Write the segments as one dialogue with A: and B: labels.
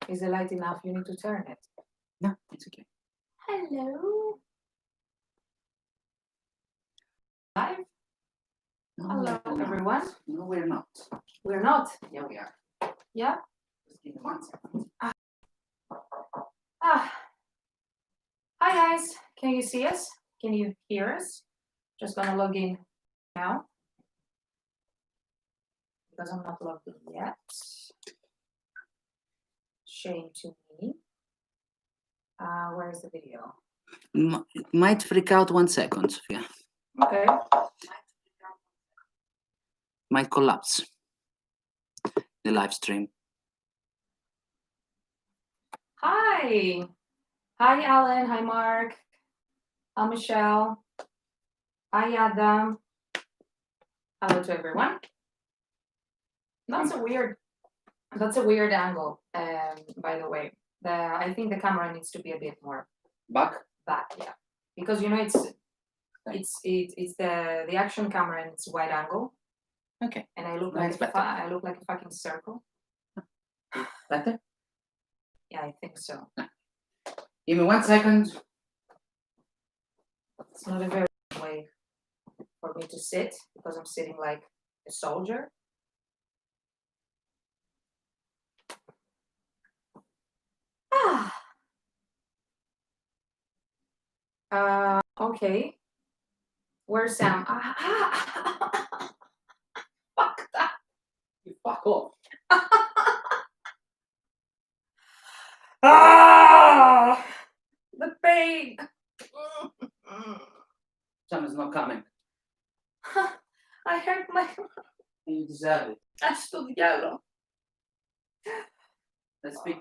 A: Is the light enough? You need to turn it.
B: No, it's okay.
A: Hello. Live.
B: No,
A: Hello,
B: we're not.
A: everyone.
B: No, we're not.
A: We're not.
B: Yeah, we are.
A: Yeah.
B: Just give me 1 second.
A: Ah. Hi guys. Can you see us? Can you hear us? Just gonna log in now because I'm not logged in yet. Shame to me. Where's the video?
B: Might freak out 1 second, Sophia.
A: Okay.
B: Might collapse. The live stream.
A: Hi. Hi, Alan. Hi, Mark. Hi, Michelle. Hi, Adam. Hello to everyone. That's a weird angle. By the way, I think the camera needs to be a bit more
B: Back?
A: back, yeah, because you know it's the action camera and it's wide angle.
B: Okay.
A: And I look
B: Nice,
A: like I look like a fucking circle.
B: Better?
A: Yeah, I think so.
B: Give me 1 second.
A: It's not a very good way for me to sit because I'm sitting like a soldier. Okay. Where's Sam? Fuck that.
B: You fuck off.
A: The pain.
B: Sam is not coming.
A: I hurt my.
B: You deserve it.
A: I stood yellow.
B: Let's speak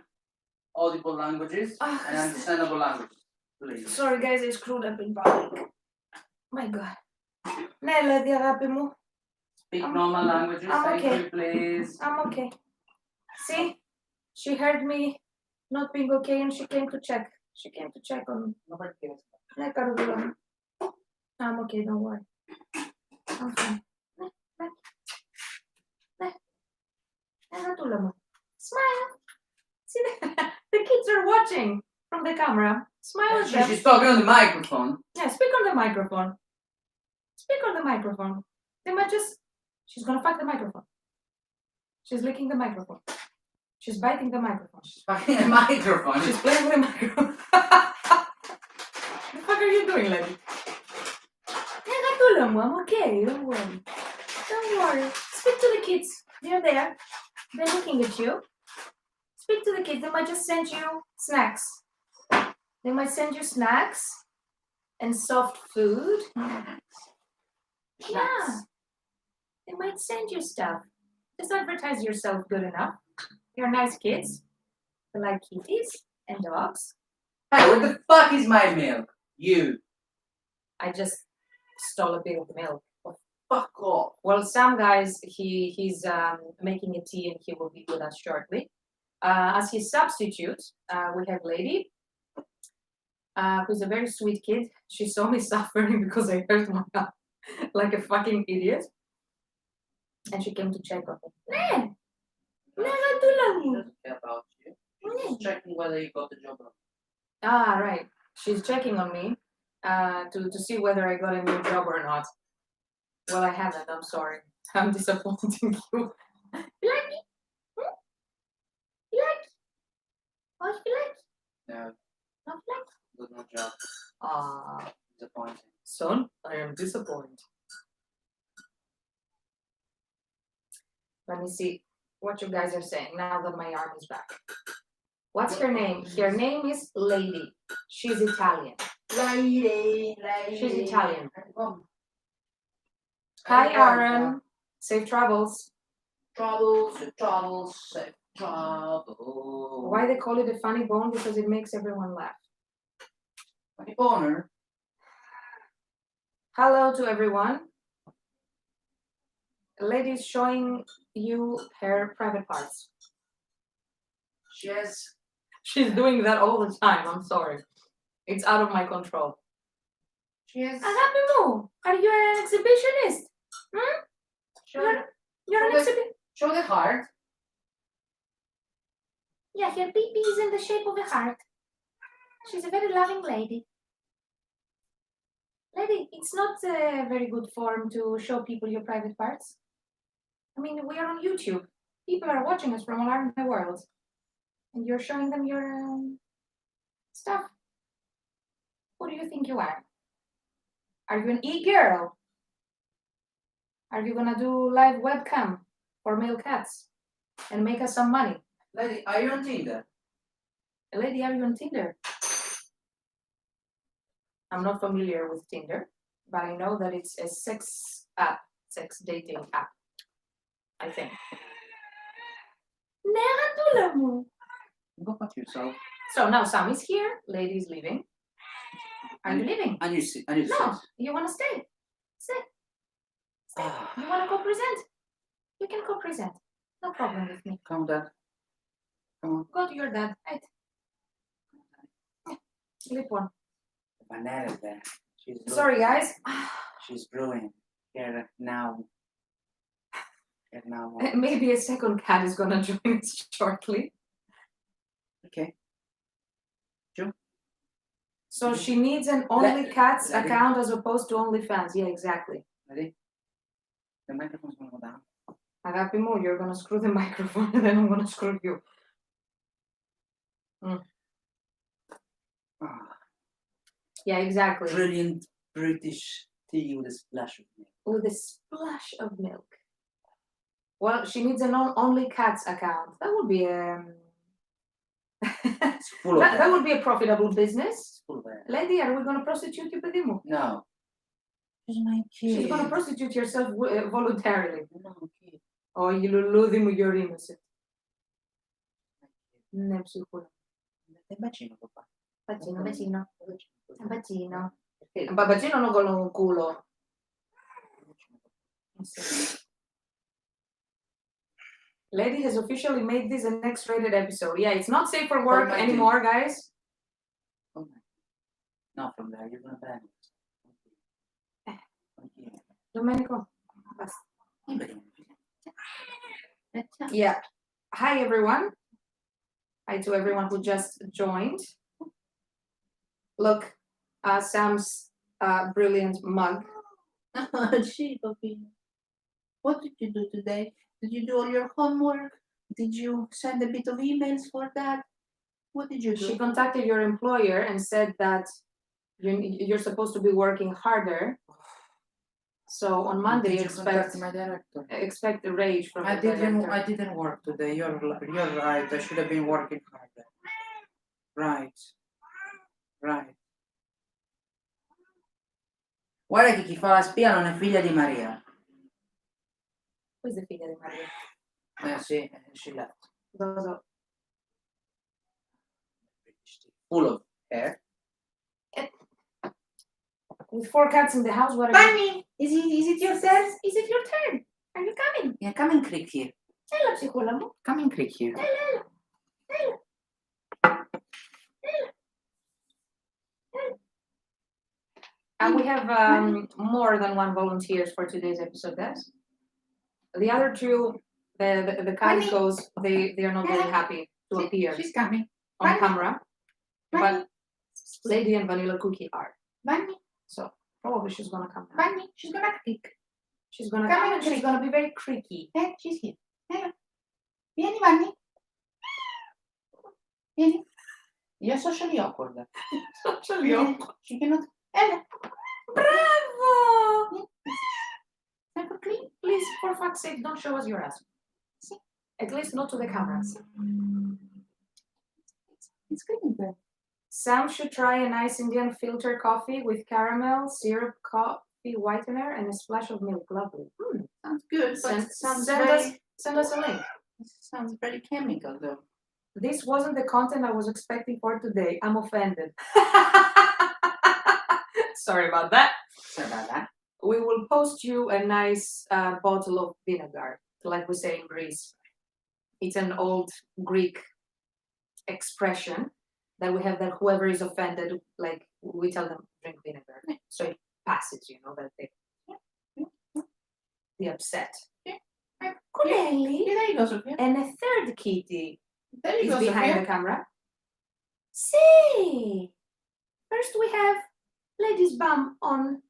B: audible languages and understandable languages, please.
A: Sorry guys, I screwed up in public. My God. Nella, di αγάπη μου.
B: Speak normal languages,
A: I'm okay.
B: you, please.
A: I'm okay. See? She heard me not being okay and she came to check. She came to check on me.
B: Nobody cares.
A: I'm okay, don't worry. I'm fine. Smile. See, the kids are watching from the camera. Smile at them.
B: She's talking on the microphone.
A: Yeah, speak on the microphone. Speak on the microphone. They might just. She's gonna fuck the microphone. She's licking the microphone. She's biting the microphone.
B: She's fucking the microphone.
A: She's playing with the microphone. What the fuck are you doing, lady? I'm okay, don't worry. Don't worry. Speak to the kids. They're there. They're looking at you. Speak to the kids. They might just send you snacks. They might send you snacks and soft food. Yeah. They might send you stuff. Just advertise yourself good enough. You're nice kids. They like kitties and dogs.
B: Hey, what the fuck is my milk? You.
A: I just stole a bit of milk.
B: Oh, fuck off.
A: Well, Sam, guys, he's making a tea and he will be with us shortly. As his substitute, we have Lady, who's a very sweet kid. She saw me suffering because I hurt my arm like a fucking idiot. And she came to check on me.
B: She doesn't care about you. She's just checking whether you got the job or not.
A: Ah, right. She's checking on me to see whether I got a new job or not. Well, I haven't. I'm sorry. I'm disappointing you. You like me? You like me? What you like?
B: No,
A: Not like?
B: good no job.
A: Ah,
B: Disappointing.
A: son, I am disappointed. Let me see what you guys are saying now that my arm is back. What's her name? Her name is Lady. She's Italian.
B: Lady.
A: She's Italian. Hi, Aaron. Safe travels.
B: Safe travels.
A: Why they call it a funny bone? Because it makes everyone laugh.
B: Funny boner.
A: Hello to everyone. Lady's showing you her private parts. She's doing that all the time. I'm sorry. It's out of my control. Agapimu, are you an exhibitionist? Hmm? You're an exhibitionist.
B: Show the heart.
A: Yeah, her pee-pee is in the shape of a heart. She's a very loving lady. Lady, it's not a very good form to show people your private parts. I mean, we are on YouTube. People are watching us from all around the world. And you're showing them your stuff. Who do you think you are? Are you an e-girl? Are you gonna do live webcam for male cats and make us some money?
B: Lady, are you on Tinder?
A: Lady, are you on Tinder? I'm not familiar with Tinder, but I know that it's a sex dating app. I think.
B: Go fuck yourself.
A: So now Sam is here, lady is leaving. Are you leaving?
B: I need to see. I need to
A: No,
B: see.
A: you wanna stay. Stay. You wanna co-present? You can co-present. No problem with me.
B: Come on, Dad. Come on.
A: Go to your dad. Right. Lip one.
B: Banana there.
A: Sorry, guys.
B: She's brewing. Here now. Here now.
A: Maybe a second cat is gonna join us shortly.
B: Okay.
A: So she needs an OnlyCats account as opposed to OnlyFans. Yeah, exactly.
B: Ready? The microphone's gonna go down.
A: Agapimo, you're gonna screw the microphone and then I'm gonna screw you. Yeah, exactly.
B: Brilliant British tea with a splash of milk.
A: With a splash of milk. Well, she needs an OnlyCats account. That would be that would be a profitable business. Lady, are we gonna prostitute you, Pedimu?
B: No. She's my kid.
A: She's gonna prostitute herself voluntarily.
B: No, kid.
A: Oh, you're innocent. Ne psicolo.
B: Bacino, papà.
A: Bacino. Bacino. Bacino non con un culo. Lady has officially made this an X-rated episode. Yeah, it's not safe for work anymore, guys.
B: Oh my. Not from there. You're gonna ban it.
A: Domenico. Yeah. Hi, everyone. Hi to everyone who just joined. Look, Sam's brilliant mug.
B: Gee, Poppy. What did you do today? Did you do all your homework? Did you send a bit of emails for that? What did you do?
A: She contacted your employer and said that you're supposed to be working harder. So on Monday, expect the rage from the director.
B: I didn't work today. You're right. I should have been working harder. Right. Guarda che chi fa la spia non è figlia di Maria.
A: Who is the figlia di Maria?
B: Sì, she left.
A: Those
B: Full of hair.
A: With 4 cats in the house, what?
B: Bunny, is it your turn?
A: Is it your turn? Are you coming?
B: Yeah, come and click here.
A: Hello, psicologo.
B: Come and click here.
A: Hello. And we have more than 1 volunteers for today's episode, guys. The other 2, the calicos, they are not very happy to appear.
B: She's coming
A: on camera. But Lady and Vanilla Cookie are.
B: Bunny.
A: So probably she's gonna come now.
B: Bunny, she's gonna click.
A: She's gonna come and she's gonna be very creaky.
B: She's here. Hello. Vieni, Bunny. Vieni. You're socially awkward.
A: Socially awkward.
B: She cannot. Hello.
A: Bravo! Please, for fuck's sake, don't show us your ass. See? At least not to the cameras.
B: It's clean there.
A: Sam should try a nice Indian filter coffee with caramel, syrup, coffee whitener, and a splash of milk. Lovely.
B: Sounds good.
A: Send us a link.
B: Sounds very chemical, though.
A: This wasn't the content I was expecting for today. I'm offended. Sorry about that. We will post you a nice bottle of vinegar, like we say in Greece. It's an old Greek expression that we have, that whoever is offended, like we tell them drink vinegar, so it passes, that they upset. Colelli,
B: There you go, Sophia.
A: and a third kitty.
B: There you
A: is
B: go,
A: behind
B: Sophia.
A: the camera. See, first we have Lady's bum on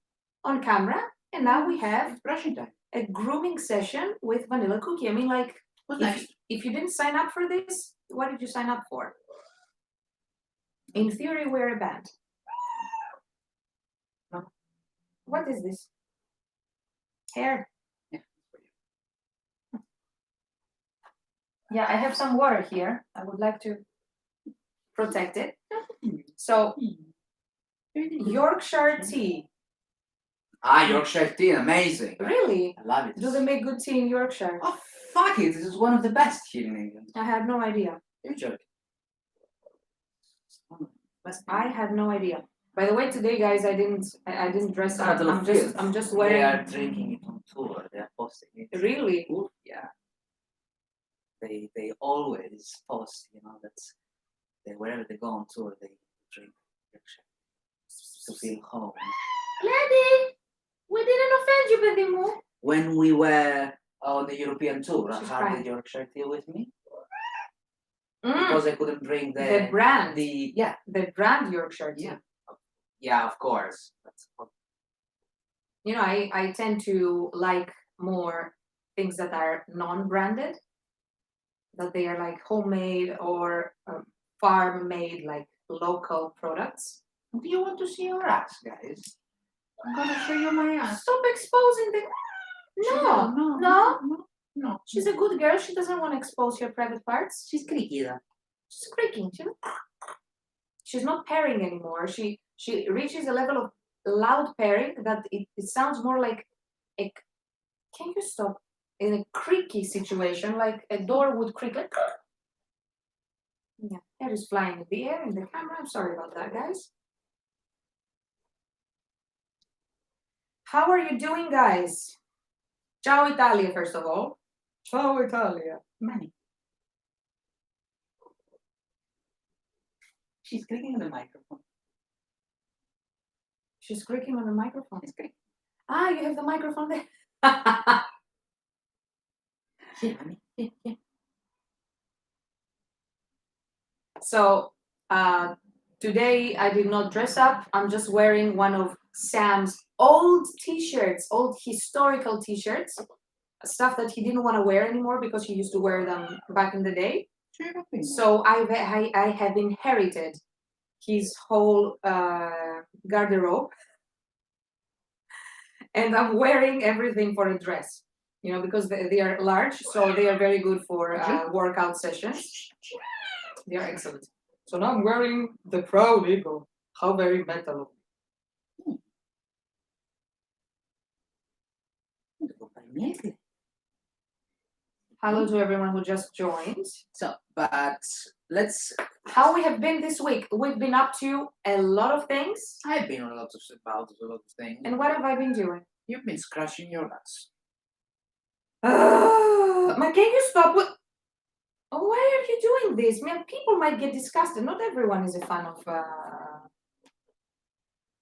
A: camera, and now we have
B: It's brushing time.
A: a grooming session with Vanilla Cookie. I mean, like,
B: What's next?
A: if you didn't sign up for this, what did you sign up for? In theory, we're a band. No. What is this? Hair.
B: Yeah.
A: Yeah, I have some water here. I would like to protect it. So, Yorkshire tea.
C: Yorkshire tea, amazing.
A: Really?
C: I love it.
A: Do they make good tea in Yorkshire?
C: Oh, fuck it. This is one of the best here in England.
A: I had no idea.
C: You joke. It's one of the best
A: I had no idea. By the way, today, guys, I didn't dress up.
C: Bottle of filth.
A: I'm just
C: They
A: wearing.
C: are drinking it on tour. They are posting it.
A: Really?
C: Ooh, yeah. They always post, that wherever they go on tour, they drink Yorkshire to feel home.
A: Lady, we didn't offend you anymore.
C: When we were on the European tour, I
A: She's
C: had
A: crying.
C: the Yorkshire tea with me
A: Mm,
C: because I couldn't bring
A: the brand.
C: the
A: brand Yorkshire tea.
C: yeah, of course. That's what
A: I tend to like more things that are non-branded, that they are like homemade or farm-made, like local products.
C: Do you want to see your ass, guys?
B: I'm gonna show you my ass.
A: Stop exposing the. No. She's a good girl. She doesn't want to expose her private parts.
C: She's creaky though.
A: She's creaking. She's not pairing anymore. She reaches a level of loud pairing that it sounds more like a. Can you stop? In a creaky situation, like a door would creak. Like, yeah, hair is flying in the air in the camera. I'm sorry about that, guys. How are you doing, guys? Ciao Italia, first of all. Ciao Italia.
C: Money. She's clicking on the microphone.
A: She's creaking on the microphone.
C: She's clicking.
A: Ah, you have the microphone there.
C: Yeah, honey. Yeah.
A: So today I did not dress up. I'm just wearing one of Sam's old t-shirts, old historical t-shirts, stuff that he didn't want to wear anymore because he used to wear them back in the day. So I have inherited his whole garderobe, and I'm wearing everything for a dress. Because they are large, so they are very good for workout sessions. They are excellent. So now I'm wearing the Proud Eagle. How very metal. Hello to everyone who just joined.
C: So, but let's.
A: How we have been this week? We've been up to a lot of things.
C: I've been on a lot of things.
A: And what have I been doing?
C: You've been scratching your ass.
A: Can you stop with? Why are you doing this? Man, people might get disgusted. Not everyone is a fan of.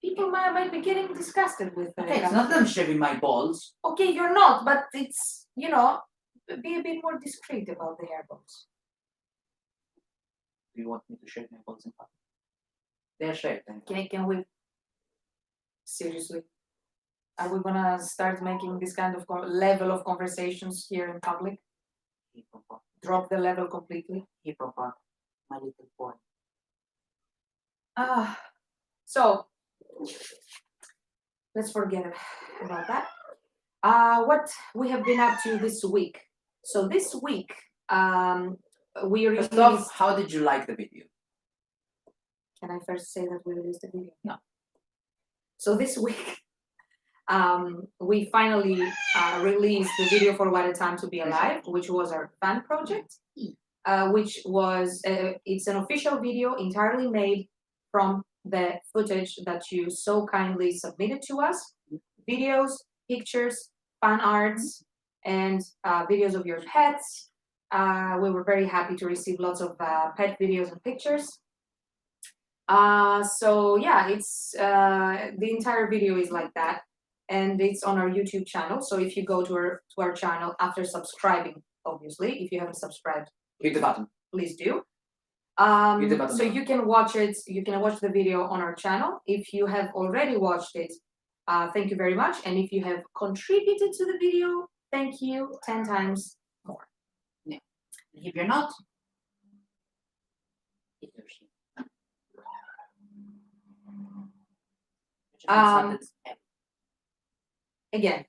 A: People might be getting disgusted with.
C: Okay, it's not that I'm shaving my balls.
A: Okay, you're not, but it's be a bit more discreet about the hair balls.
C: Do you want me to shave my balls in public? They're shaved.
A: Can we? Seriously, are we gonna start making this kind of level of conversations here in public? Drop the level completely.
C: My little boy.
A: So let's forget about that. What we have been up to this week. So this week, we released.
C: First off, how did you like the video?
A: Can I first say that we released the video?
C: No.
A: So this week, we finally released the video for What a Time to Be Alive, which was our fan project, which was, it's an official video entirely made from the footage that you so kindly submitted to us. Videos, pictures, fan arts, and videos of your pets. We were very happy to receive lots of pet videos and pictures. So yeah, it's the entire video is like that, and it's on our YouTube channel. So if you go to our channel after subscribing, obviously, if you haven't subscribed
C: Hit the button.
A: please do.
C: Hit the button
A: So
C: down.
A: you can watch it. You can watch the video on our channel. If you have already watched it, thank you very much. And if you have contributed to the video, thank you 10 times more.
B: If you're not, hit your sheep.
A: Again,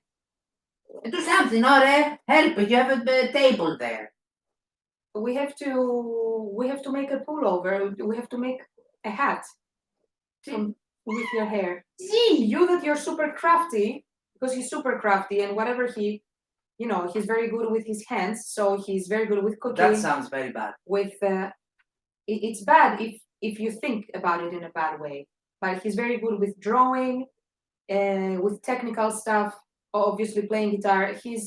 B: Do something, or help. You have a table there.
A: we have to make a pullover. We have to make a hat with your hair.
B: See,
A: You that you're super crafty, because he's super crafty, and whatever he's very good with his hands, so he's very good with cooking.
C: That sounds very bad.
A: With it's bad if you think about it in a bad way, but he's very good with drawing, with technical stuff. Obviously, playing guitar. He's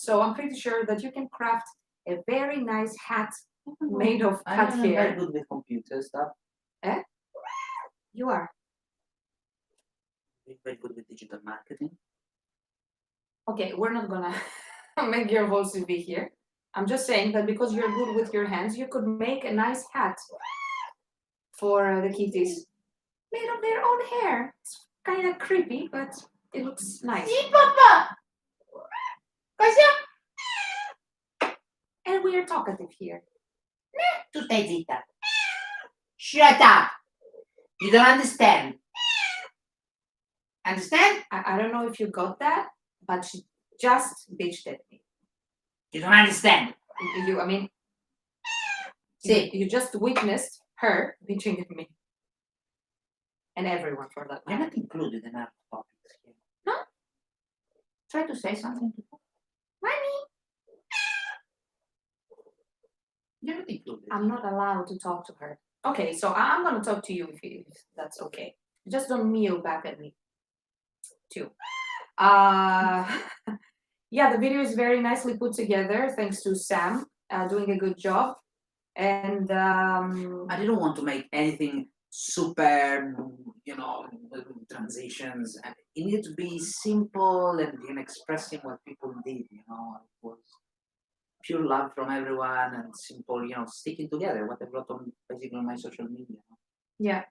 A: so I'm pretty sure that you can craft a very nice hat made of cat
C: I'm very
A: hair.
C: good with computer stuff.
A: You are.
C: Very good with digital marketing.
A: Okay, we're not gonna make your whole CV here. I'm just saying that because you're good with your hands, you could make a nice hat for the kitties made of their own hair. It's kind of creepy, but it looks nice.
B: see, Papa. Cosa?
A: And we are talkative here.
B: Tu stai zitta. Shut up. You don't understand. Understand?
A: I don't know if you got that, but she just bitched at me.
B: You don't understand.
A: I mean,
B: See,
A: you just witnessed her bitching at me. And everyone for that
B: you're
A: matter.
B: not included in our topics here.
A: No?
B: Try to say something to her.
A: Mommy!
B: You're not included.
A: I'm not allowed to talk to her. Okay, so I'm going to talk to you if that's okay. Just don't mew back at me. Too. Yeah, the video is very nicely put together thanks to Sam doing a good job. And
C: I didn't want to make anything super, transitions. And it needed to be simple and expressing what people did. It was pure love from everyone and simple, sticking together. What I wrote on basically on my social media.
A: yeah,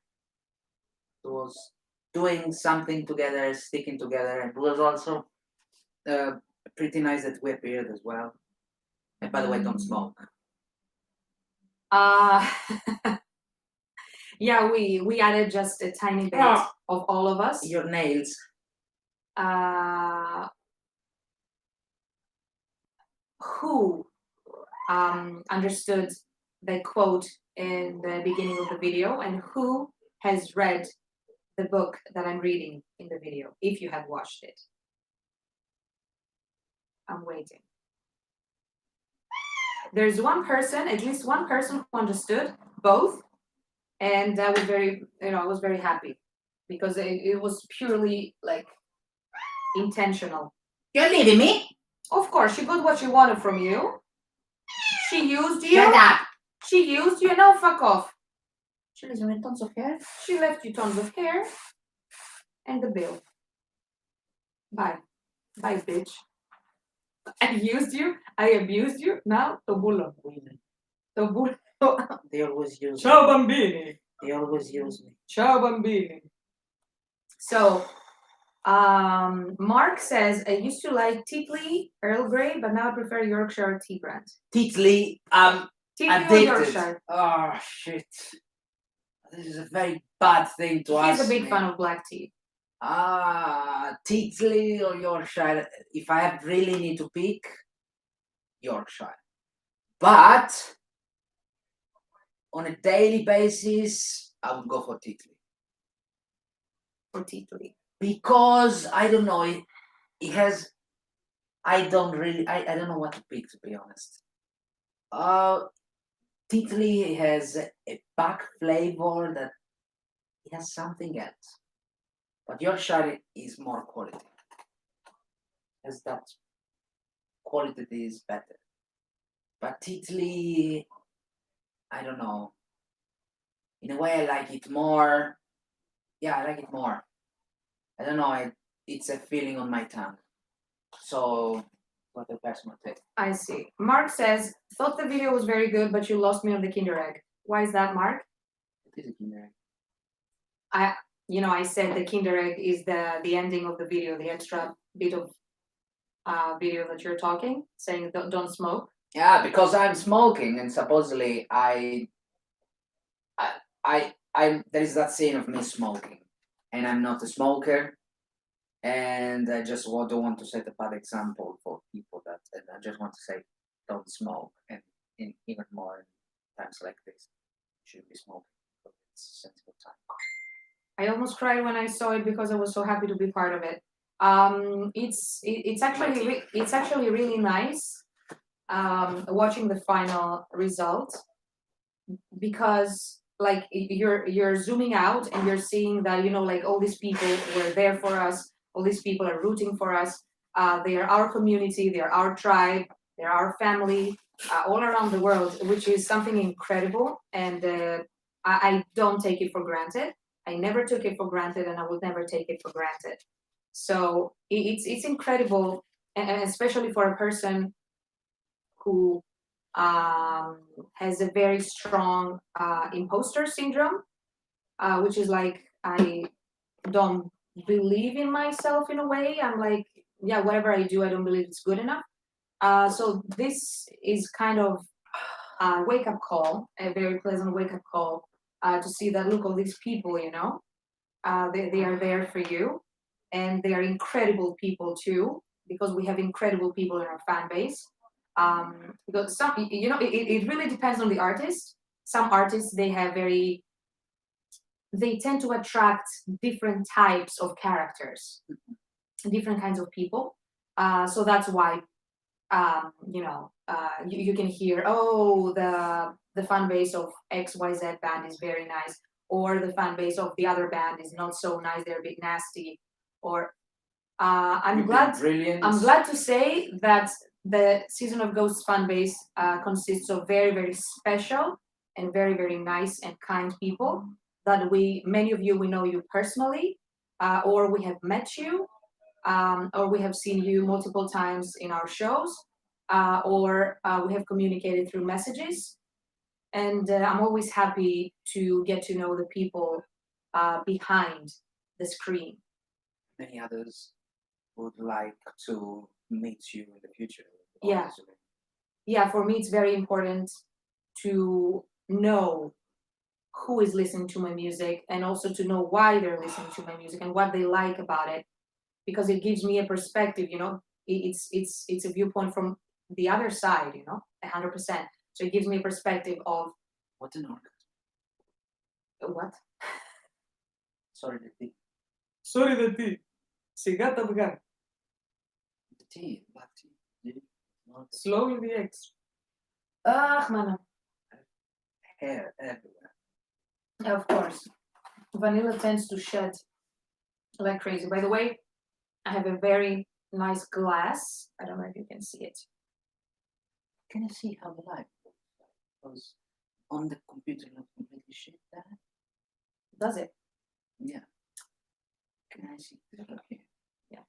C: It was doing something together, sticking together, and it was also pretty nice that we appeared as well. And by the way, don't smoke.
A: yeah, we added just a tiny bit of all of us.
C: Your nails.
A: Who understood the quote in the beginning of the video, and who has read the book that I'm reading in the video, if you have watched it? I'm waiting. There's one person, at least one person, who understood both, and I was very happy because it was purely like intentional.
B: You're leaving me?
A: Of course, she got what she wanted from you. She used you.
B: Shut up.
A: She used you. Now fuck off.
B: She leaves me tons of hair.
A: She left you tons of hair and the bill. Bye. Bye, bitch. I used you. I abused you. Now, tobulo. Tobulo.
C: They always use
A: Ciao,
C: me.
A: bambini.
C: They always use me.
A: Ciao, bambini. So, Mark says, I used to like Tetley Earl Grey, but now I prefer Yorkshire tea brand.
C: Tetley,
A: Tetley or
C: addicted.
A: Yorkshire?
C: Oh shit! This is a very bad thing to ask.
A: He's a big
C: me.
A: fan of black tea.
C: Tetley or Yorkshire. If I really need to pick, Yorkshire. But on a daily basis, I would go for Tetley.
A: For Tetley.
C: Because I don't know, it has. I don't know what to pick, to be honest. Tetley has a back flavor that it has something else, but Yorkshire is more quality. Has that quality that is better. But Tetley, I don't know. In a way, I like it more. Yeah, I like it more. I don't know. It's a feeling on my tongue. So what the personal take.
A: I see. Mark says, thought the video was very good, but you lost me on the Kinder Egg. Why is that, Mark?
C: It is a Kinder.
A: I said the Kinder Egg is the ending of the video, the extra bit of video that you're talking, saying don't smoke.
C: Yeah, because I'm smoking, and supposedly there is that scene of me smoking, and I'm not a smoker, and I just don't want to set a bad example for people that, and I just want to say, don't smoke, and even more in times like this, you shouldn't be smoking because it's a sensible time.
A: I almost cried when I saw it because I was so happy to be part of it. It's actually really nice watching the final result, because like you're zooming out and you're seeing that like all these people were there for us, all these people are rooting for us. They are our community, they are our tribe, they're our family, all around the world, which is something incredible, and I don't take it for granted. I never took it for granted, and I would never take it for granted. So it's incredible, and especially for a person who has a very strong imposter syndrome, which is like, I don't believe in myself in a way. I'm like, yeah, whatever I do, I don't believe it's good enough. So this is kind of a wake-up call, a very pleasant wake-up call, to see that, look, all these people, they are there for you, and they are incredible people too, because we have incredible people in our fan base. Because some, it really depends on the artist. Some artists, they tend to attract different types of characters, different kinds of people. So that's why, you can hear, oh, the fan base of XYZ band is very nice, or the fan base of the other band is not so nice, they're a bit nasty. Or I'm glad to say that the Season of Ghosts fan base consists of very, very special and very, very nice and kind people that many of you, we know you personally, or we have met you, or we have seen you multiple times in our shows, or we have communicated through messages. And I'm always happy to get to know the people behind the screen.
C: Many others would like to meet you in the future.
A: Yeah.
C: Obviously.
A: Yeah, for me, it's very important to know who is listening to my music, and also to know why they're listening to my music and what they like about it, because it gives me a perspective. It's a viewpoint from the other side, 100%. So it gives me a perspective of
C: What's an orgasm?
A: what?
C: Sorry, the tea.
A: Sorry, the tea. Sigat Afghan.
C: The tea, black tea. Not
A: Slow in the X. Ah, man.
C: hair everywhere.
A: Of course. Vanilla tends to shed like crazy. By the way, I have a very nice glass. I don't know if you can see it.
C: Can you see how the light looks like? Because on the computer not completely shit that.
A: Does it?
C: Yeah. Can I see? Look here.
A: Yeah.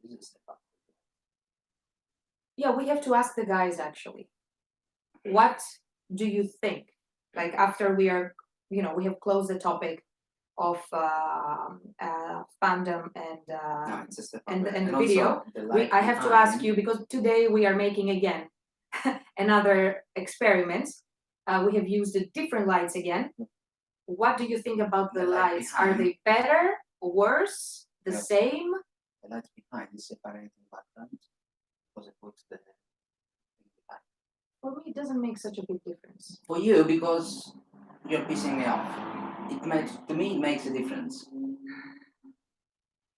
C: This is the part.
A: Yeah, we have to ask the guys actually. What do you think? Like, after we have closed the topic of fandom and
C: No, it's just the
A: and
C: part.
A: the
C: also
A: video.
C: the light
A: I have to ask
C: behind.
A: you, because today we are making again another experiment. We have used the different lights again. What do you think about the
C: The light
A: lights?
C: behind.
A: Are they better, worse, the
C: Yeah.
A: same?
C: The light behind is separating background because it puts the behind.
A: For me, it doesn't make such a big difference.
C: For you, because you're pissing me off. It makes a difference.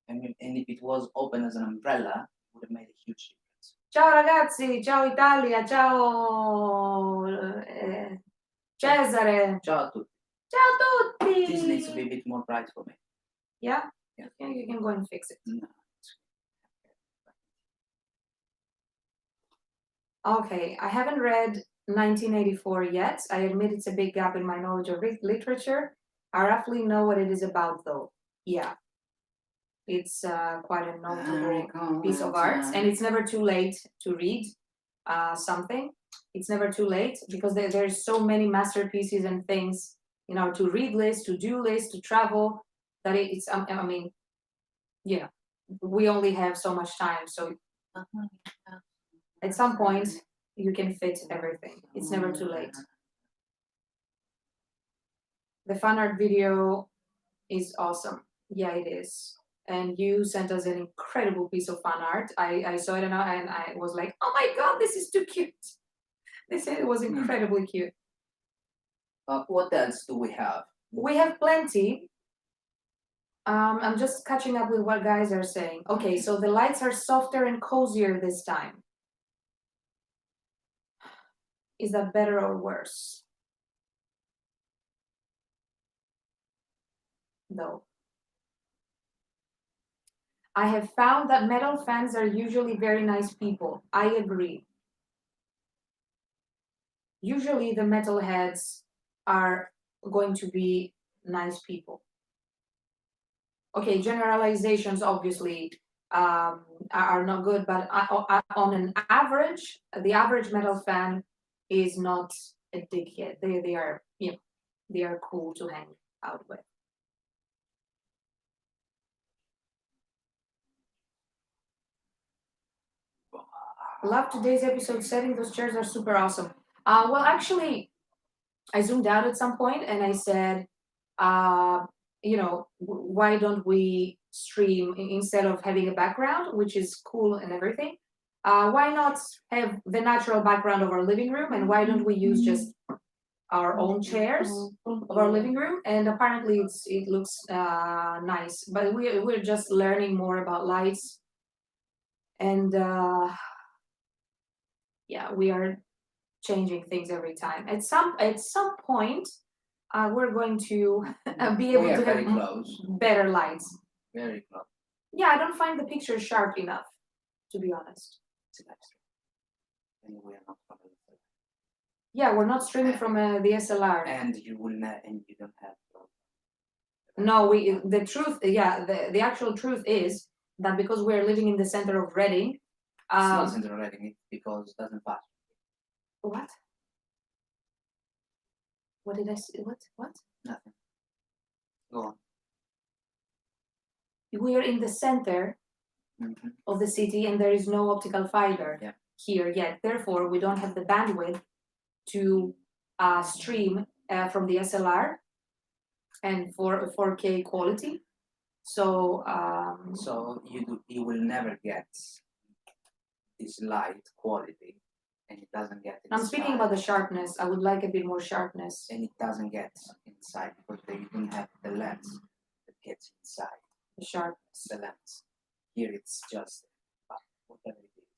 C: And if it was open as an umbrella, it would have made a huge difference.
A: Ciao ragazzi, ciao Italia, ciao Cesare.
C: Ciao a tutti.
A: Ciao tutti.
C: This needs to be a bit more bright for me.
A: Yeah?
C: Yeah.
A: Okay, you can go and fix it.
C: No.
A: Okay, I haven't read 1984 yet. I admit it's a big gap in my knowledge of literature. I roughly know what it is about, though. yeah, it's quite a notable
C: Very
A: piece of art, and it's never too late to read something. It's never too late because there's so many masterpieces and things in our to read list, to do list, to travel that it's. I mean, yeah, we only have so much time, so at some point you can fit everything. It's never too late. The fan art video is awesome. Yeah, it is. And you sent us an incredible piece of fan art. I saw it and I was like, oh my god, this is too cute. They said it was incredibly cute.
C: What else do we have?
A: We have plenty. I'm just catching up with what guys are saying. Okay, so the lights are softer and cozier this time. Is that better or worse? Though. I have found that metal fans are usually very nice people. I agree. Usually the metalheads are going to be nice people. Okay, generalizations obviously are not good, but on an average, the average metal fan is not a dickhead. They are, you know, they are cool to hang out with. Love today's episode setting. Those chairs are super awesome. Well, actually, I zoomed out at some point and I said, you know, why don't we stream instead of having a background, which is cool and everything? Why not have the natural background of our living room, and why don't we use just our own chairs of our living room? And apparently, it looks nice. But we're just learning more about lights, and yeah, we are changing things every time. At some point, we're going to be able
C: We are
A: to
C: very
A: have
C: close.
A: better lights.
C: Very close.
A: Yeah, I don't find the picture sharp enough, to be honest.
C: It's an extra. And we are not following it.
A: Yeah, we're not streaming from the SLR.
C: And you will not, and you don't have.
A: No, the truth, yeah, the actual truth is that because we're living in the center of Reading,
C: It's not center Reading it because it doesn't pass.
A: what? What did I say? What?
C: Nothing. Go on.
A: We're in the center of the city, and there is no optical fiber here yet. Therefore, we don't have the bandwidth to stream from the SLR and for 4K quality. So
C: So you will never get this light quality, and it doesn't get inside.
A: I'm speaking about the sharpness. I would like a bit more sharpness.
C: And it doesn't get inside because you don't have the lens that gets inside
A: The sharpness.
C: the lens. Here it's just whatever it is.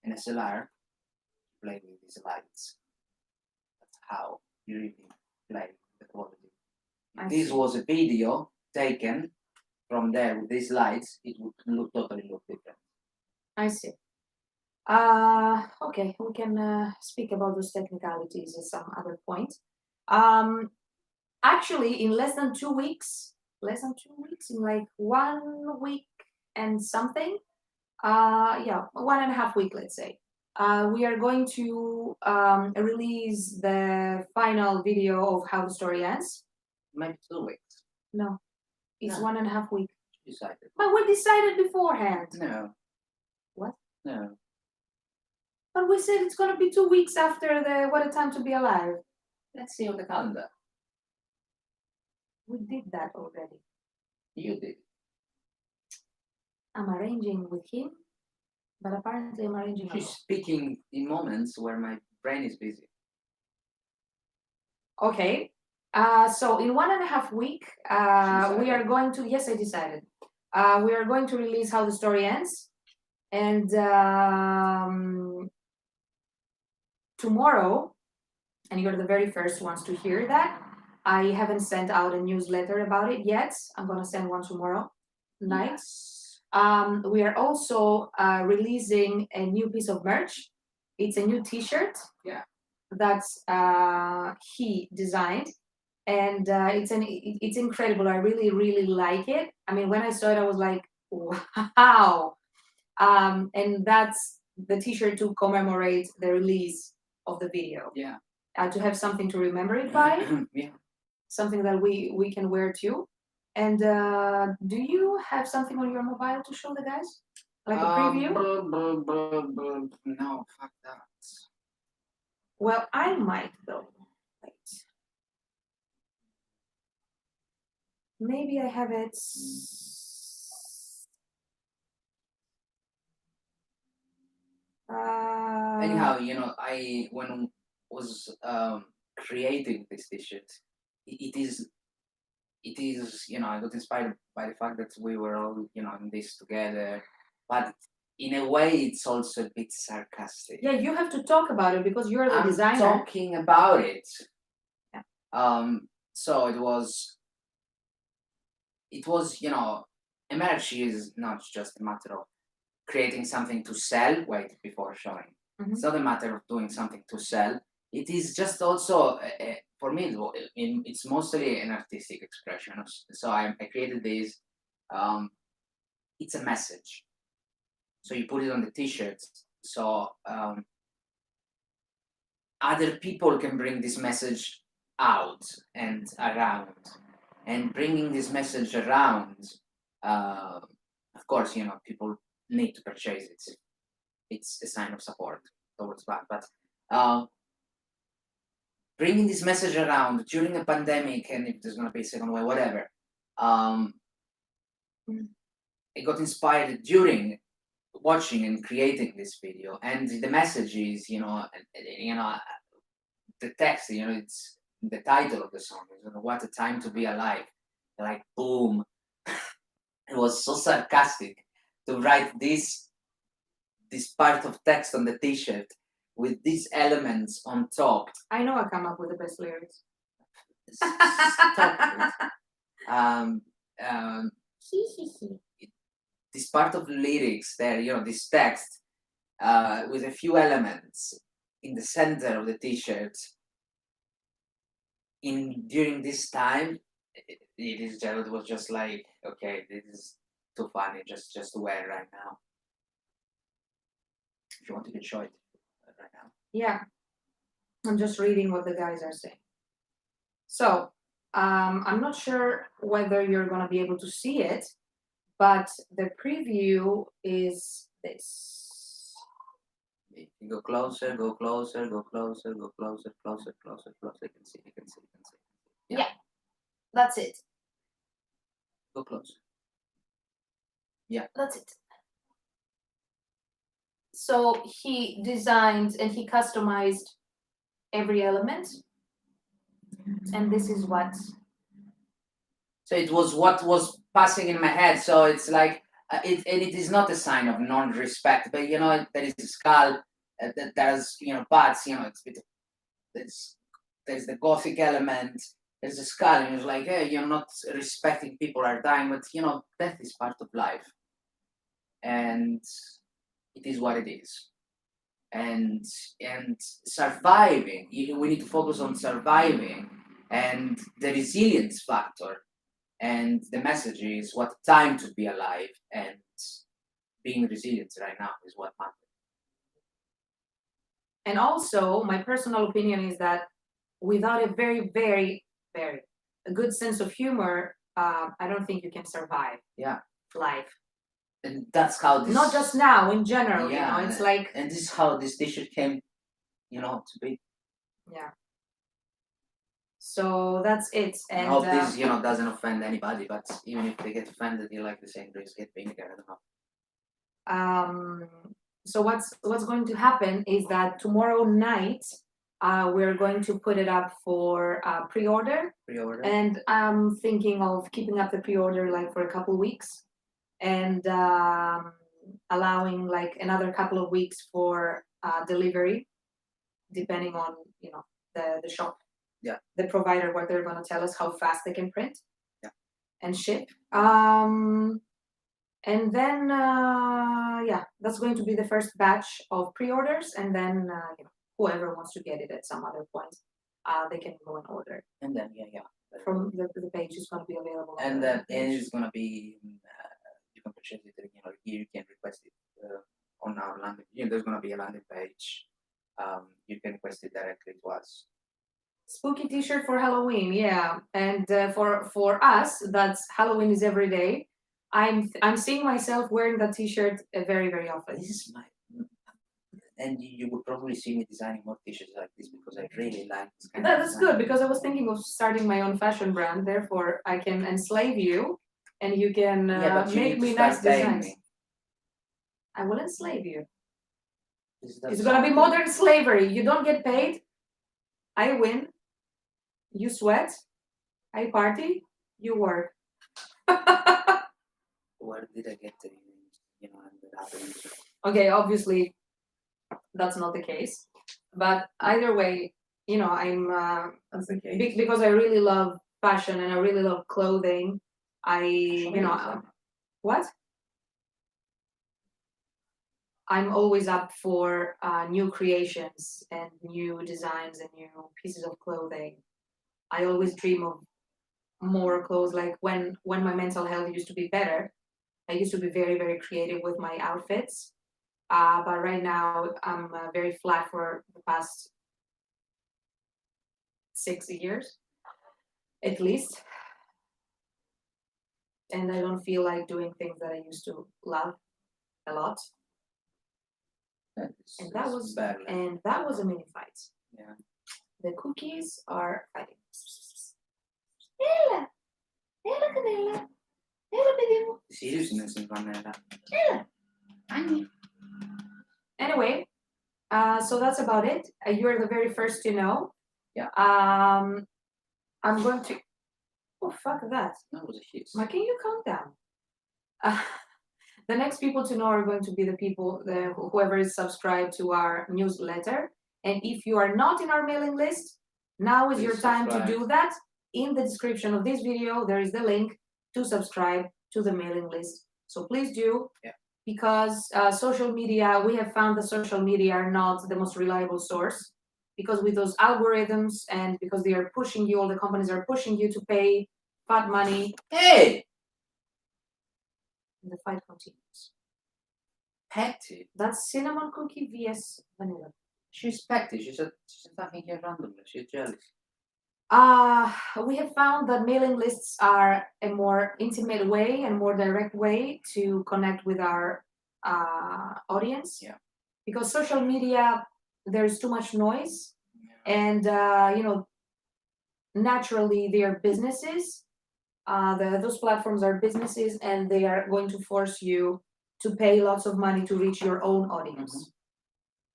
C: In SLR, you play with these lights. That's how you really play the quality. If this was a video taken from there with these lights, it would totally look different.
A: I see. Okay, we can speak about those technicalities at some other point. Actually, in less than 2 weeks, in like 1 week and something, 1.5 weeks, let's say, we are going to release the final video of how the story ends.
C: Maybe 2 weeks.
A: No, it's
C: No.
A: 1.5 weeks.
C: Decided.
A: But we decided beforehand.
C: No.
A: What?
C: No.
A: But we said it's going to be 2 weeks after the What a Time to Be Alive.
C: Let's see on the calendar.
A: We did that already.
C: You did.
A: I'm arranging with him, but apparently I'm arranging
C: She's
A: alone.
C: speaking in moments where my brain is busy.
A: Okay. So in 1.5 weeks, we are going to. Yes, I decided. We are going to release how the story ends, and tomorrow, and you're the very first ones to hear that. I haven't sent out a newsletter about it yet. I'm gonna send one tomorrow night.
C: Yes.
A: We are also releasing a new piece of merch. It's a new T-shirt.
C: Yeah.
A: That's he designed. and it's incredible. I really, really like it. I mean, when I saw it, I was like, wow. And that's the T-shirt to commemorate the release of the video.
C: Yeah.
A: To have something to remember it by,
C: Yeah.
A: something that we can wear too. And do you have something on your mobile to show the guys, like a preview?
C: No, fuck that.
A: Well, I might though. Wait. Maybe I have it.
C: Anyhow, I when was creating this t-shirt, it is I got inspired by the fact that we were all in this together, but in a way it's also a bit sarcastic.
A: Yeah, you have to talk about it because you're the
C: I'm
A: designer.
C: talking about it.
A: Yeah.
C: So it was emerge is not just a matter of creating something to sell. Wait, before showing, it's not a matter of doing something to sell. It is just also for me. It's mostly an artistic expression. So I created this. It's a message. So you put it on the t-shirts. So other people can bring this message out and around, and bringing this message around. Of course, people need to purchase it. It's a sign of support towards that. But bringing this message around during a pandemic, and if there's going to be a second wave, whatever, I got inspired during watching and creating this video. And the message is, the text, it's the title of the song is, "What a Time to Be Alive." Like, boom. It was so sarcastic to write this part of text on the t-shirt with these elements on top.
A: I know I come up with the best lyrics.
C: Stop it. This part of the lyrics there, this text with a few elements in the center of the t-shirt. During this time, it was just like, okay, this is too funny just to wear right now. If you want, you can show it right now.
A: Yeah, I'm just reading what the guys are saying. So I'm not sure whether you're going to be able to see it, but the preview is this.
C: You go closer, go closer, go closer, go closer, closer, closer, closer. You can see.
A: Yeah, that's it.
C: Go closer. Yeah.
A: That's it. So he designed and he customized every element. And this is what.
C: So it was what was passing in my head. So it's like, it is not a sign of non-respect, but there is a skull, there's bats, it's a bit, there's the gothic element, there's a skull, and it's like, hey, you're not respecting people are dying, but death is part of life, and it is what it is. And surviving, we need to focus on surviving and the resilience factor. And the message is what time to be alive, and being resilient right now is what matters.
A: And also, my personal opinion is that without a very, very, very good sense of humor, I don't think you can survive.
C: Yeah.
A: Life.
C: And that's how this.
A: Not just now, in general.
C: Yeah,
A: it's like.
C: And this is how this t-shirt came, to be.
A: Yeah. So that's it. And
C: I hope this, doesn't offend anybody. But even if they get offended, you like the same grace, get vinegar. I don't know.
A: So what's going to happen is that tomorrow night we're going to put it up for pre-order. And I'm thinking of keeping up the pre-order like for a couple of weeks, and allowing like another couple of weeks for delivery, depending on the shop.
C: Yeah.
A: The provider, what they're going to tell us how fast they can print.
C: Yeah.
A: And ship. And then that's going to be the first batch of pre-orders, and then whoever wants to get it at some other point, they can go and order.
C: And then
A: from the page is going to be available. on
C: And
A: the
C: and
A: page.
C: it's gonna be you can purchase it. You can request it on our landing. There's gonna be a landing page. You can request it directly to us.
A: Spooky T-shirt for Halloween, yeah. And for us, that's Halloween is every day. I'm seeing myself wearing that T-shirt very very often.
C: This is my. And you would probably see me designing more t-shirts like this because I really like this kind of
A: That's
C: design.
A: good because I was thinking of starting my own fashion brand. Therefore, I can enslave you, and you can
C: Yeah, but you
A: make
C: need to
A: me
C: start
A: nice
C: paying
A: designs.
C: me.
A: I will enslave you.
C: Is that
A: It's gonna be
C: something?
A: modern slavery. You don't get paid. I win. You sweat. I party. You work.
C: Where did I get the and the other image?
A: Okay, obviously that's not the case, but either way, I'm
C: That's the case.
A: because I really love fashion and I really love clothing. What? I'm always up for new creations and new designs and new pieces of clothing. I always dream of more clothes. Like when my mental health used to be better, I used to be very very creative with my outfits. But right now I'm very flat for the past 6 years, at least, and I don't feel like doing things that I used to love a lot. And that was
C: bad.
A: a mini fight.
C: Yeah.
A: The cookies are fighting. Ella, Ella Canela, Ella Pedimo.
C: Seriousness in Vanilla.
A: Ella. Anyway, so that's about it. You're the very first to know.
C: Yeah.
A: I'm going to. Oh fuck that!
C: That was a hit.
A: Can you calm down? The next people to know are going to be the people, whoever is subscribed to our newsletter. And if you are not in our mailing list, now is
C: Please
A: your time
C: subscribe.
A: to do that. In the description of this video, there is the link to subscribe to the mailing list. So please do.
C: Yeah.
A: Because social media, we have found that social media are not the most reliable source. Because with those algorithms and because they are pushing you, all the companies are pushing you to pay fat money.
C: Hey!
A: The fight continues.
C: Petty.
A: That's cinnamon cookie vs vanilla.
C: She's petty. She's attacking here randomly. She's jealous.
A: We have found that mailing lists are a more intimate way and more direct way to connect with our audience.
C: Yeah.
A: Because social media, there's too much noise, and naturally they are businesses. Those platforms are businesses, and they are going to force you to pay lots of money to reach your own audience.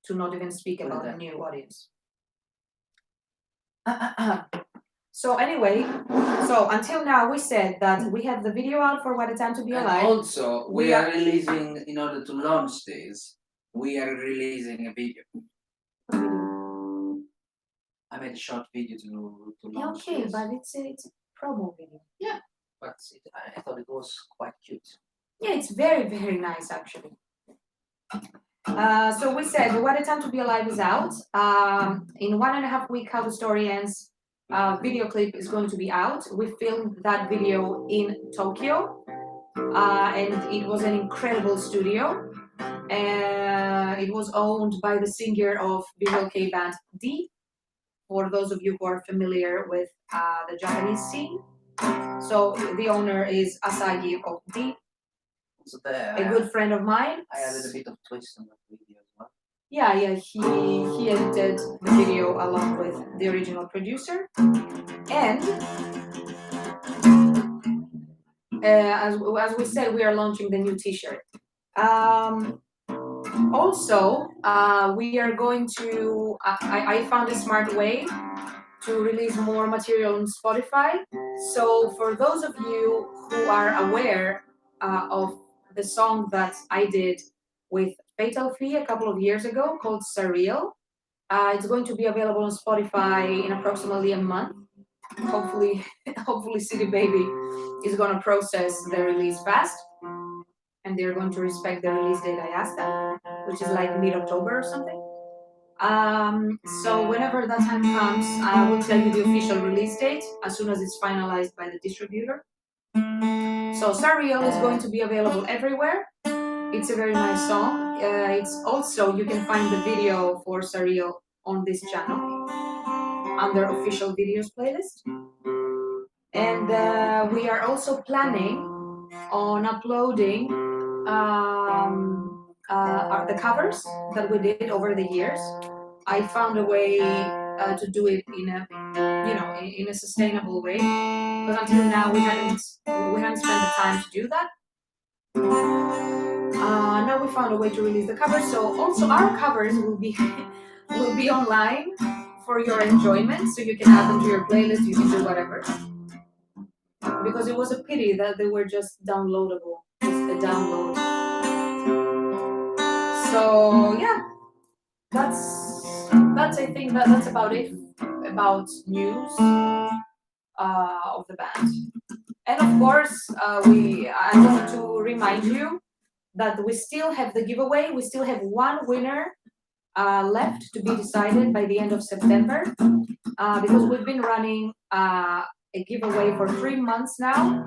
A: To not even speak about a new audience. So anyway, until now we said that we have the video out for What a Time to Be
C: And
A: Alive.
C: also, we are releasing, in order to launch this, we are releasing a video. I made a short video to launch
A: Okay,
C: this.
A: but it's a promo video.
C: Yeah, but I thought it was quite cute.
A: Yeah, it's very, very nice actually. So we said What a Time to Be Alive is out. In 1.5 weeks, How the Story Ends video clip is going to be out. We filmed that video in Tokyo, and it was an incredible studio. It was owned by the singer of visual K band D. For those of you who are familiar with the Japanese scene, so the owner is Asagi of D.
C: So there,
A: A good friend of mine.
C: I added a bit of twist on that video as well.
A: Yeah, he edited the video along with the original producer. And as we said, we are launching the new T-shirt. Also, we are going to. I found a smart way to release more material on Spotify. So for those of you who are aware of the song that I did with Fatal Fee a couple of years ago called Surreal, it's going to be available on Spotify in approximately a month. Hopefully City Baby is going to process the release fast, and they're going to respect the release date I asked them, which is like mid-October or something. So whenever that time comes, I will tell you the official release date as soon as it's finalized by the distributor. So Sariel is going to be available everywhere. It's a very nice song. It's also, you can find the video for Sariel on this channel under official videos playlist. And we are also planning on uploading the covers that we did over the years. I found a way to do it in a, in a sustainable way, because until now we hadn't spent the time to do that. Now we found a way to release the covers, so also our covers will be will be online for your enjoyment, so you can add them to your playlist, you can do whatever. Because it was a pity that they were just downloadable, just a download. So yeah, that's I think that's about it about news of the band. And of course, I want to remind you that we still have the giveaway. We still have one winner left to be decided by the end of September, because we've been running a giveaway for 3 months now,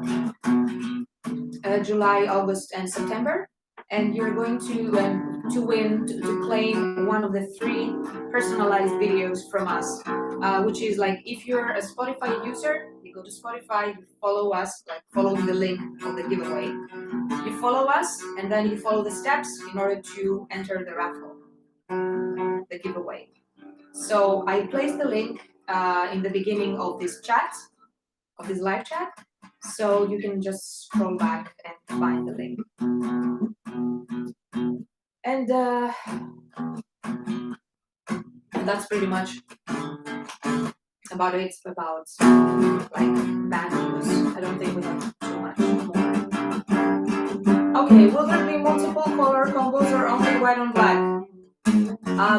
A: July, August, and September. And you're going to claim one of the 3 personalized videos from us, which is like, if you're a Spotify user, you go to Spotify, you follow us, like following the link of the giveaway. You follow us, and then you follow the steps in order to enter the raffle, the giveaway. So I placed the link in the beginning of this chat, of this live chat, so you can just scroll back and find the link. And that's pretty much about it, about like bad news. I don't think we have too much more. Okay, will there be multiple color combos or only white on black?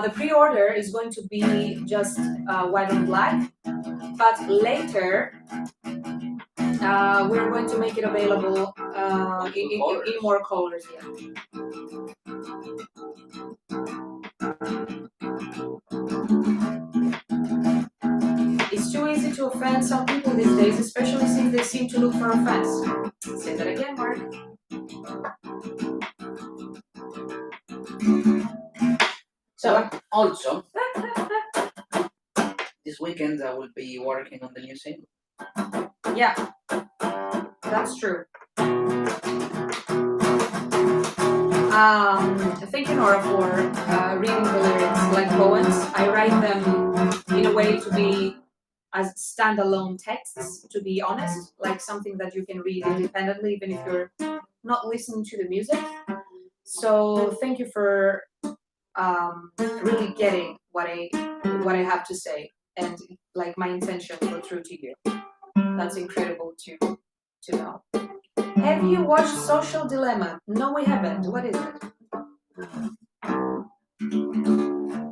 A: The pre-order is going to be just white on black, but later we're going to make it available in more colors. Yeah. It's too easy to offend some people these days, especially since they seem to look for offense. Say that again, Mark.
C: So, also, this weekend I will be working on the new single.
A: Yeah, that's true. Thank you, Nora, for reading the lyrics like poems. I write them in a way to be as standalone texts, to be honest, like something that you can read independently, even if you're not listening to the music. So thank you for really getting what I have to say, and like my intention go through to you. That's incredible to know. Have you watched Social Dilemma? No, we haven't. What is it?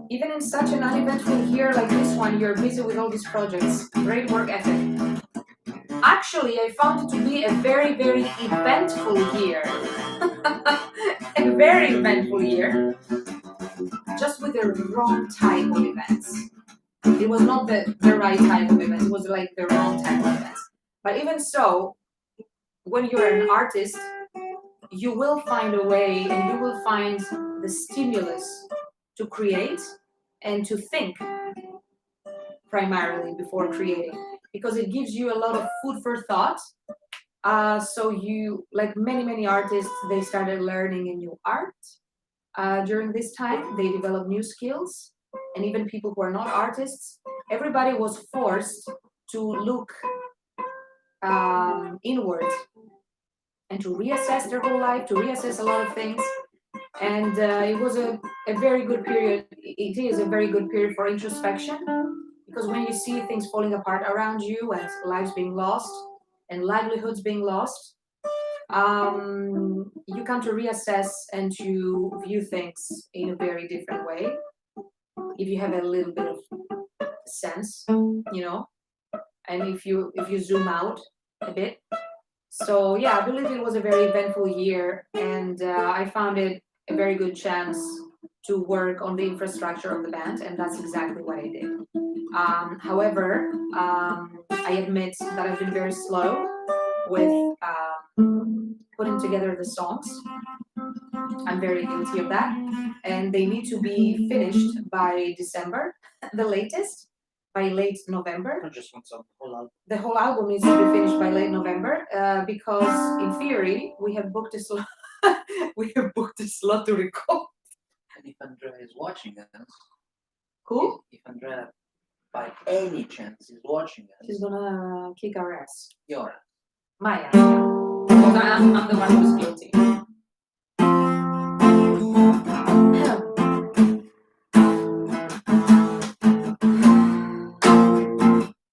A: Even in such an uneventful year like this one, you're busy with all these projects. Great work ethic. Actually, I found it to be a very, very eventful year. A very eventful year. Just with the wrong type of events. It was not the right type of events. It was like the wrong type of events. But even so, when you're an artist, you will find a way, and you will find the stimulus to create and to think primarily before creating, because it gives you a lot of food for thought. So you, like many artists, they started learning a new art during this time. They developed new skills, and even people who are not artists, everybody was forced to look inward and to reassess their whole life, to reassess a lot of things. And it was a very good period. It is a very good period for introspection, because when you see things falling apart around you and lives being lost and livelihoods being lost, you come to reassess and to view things in a very different way, if you have a little bit of sense, and if you zoom out a bit. So yeah, I believe it was a very eventful year, and I found it a very good chance to work on the infrastructure of the band, and that's exactly what I did. However, I admit that I've been very slow with putting together the songs. I'm very guilty of that, and they need to be finished by December, the latest, by late November.
C: Not just one song, the whole album.
A: The whole album needs to be finished by late November, because in theory we have booked a slot. We have booked a slot to record.
C: And if Andrea is watching us,
A: Who?
C: if Andrea by any chance is watching us,
A: She's gonna kick our ass.
C: your ass.
A: My ass. Because I'm the one who's guilty.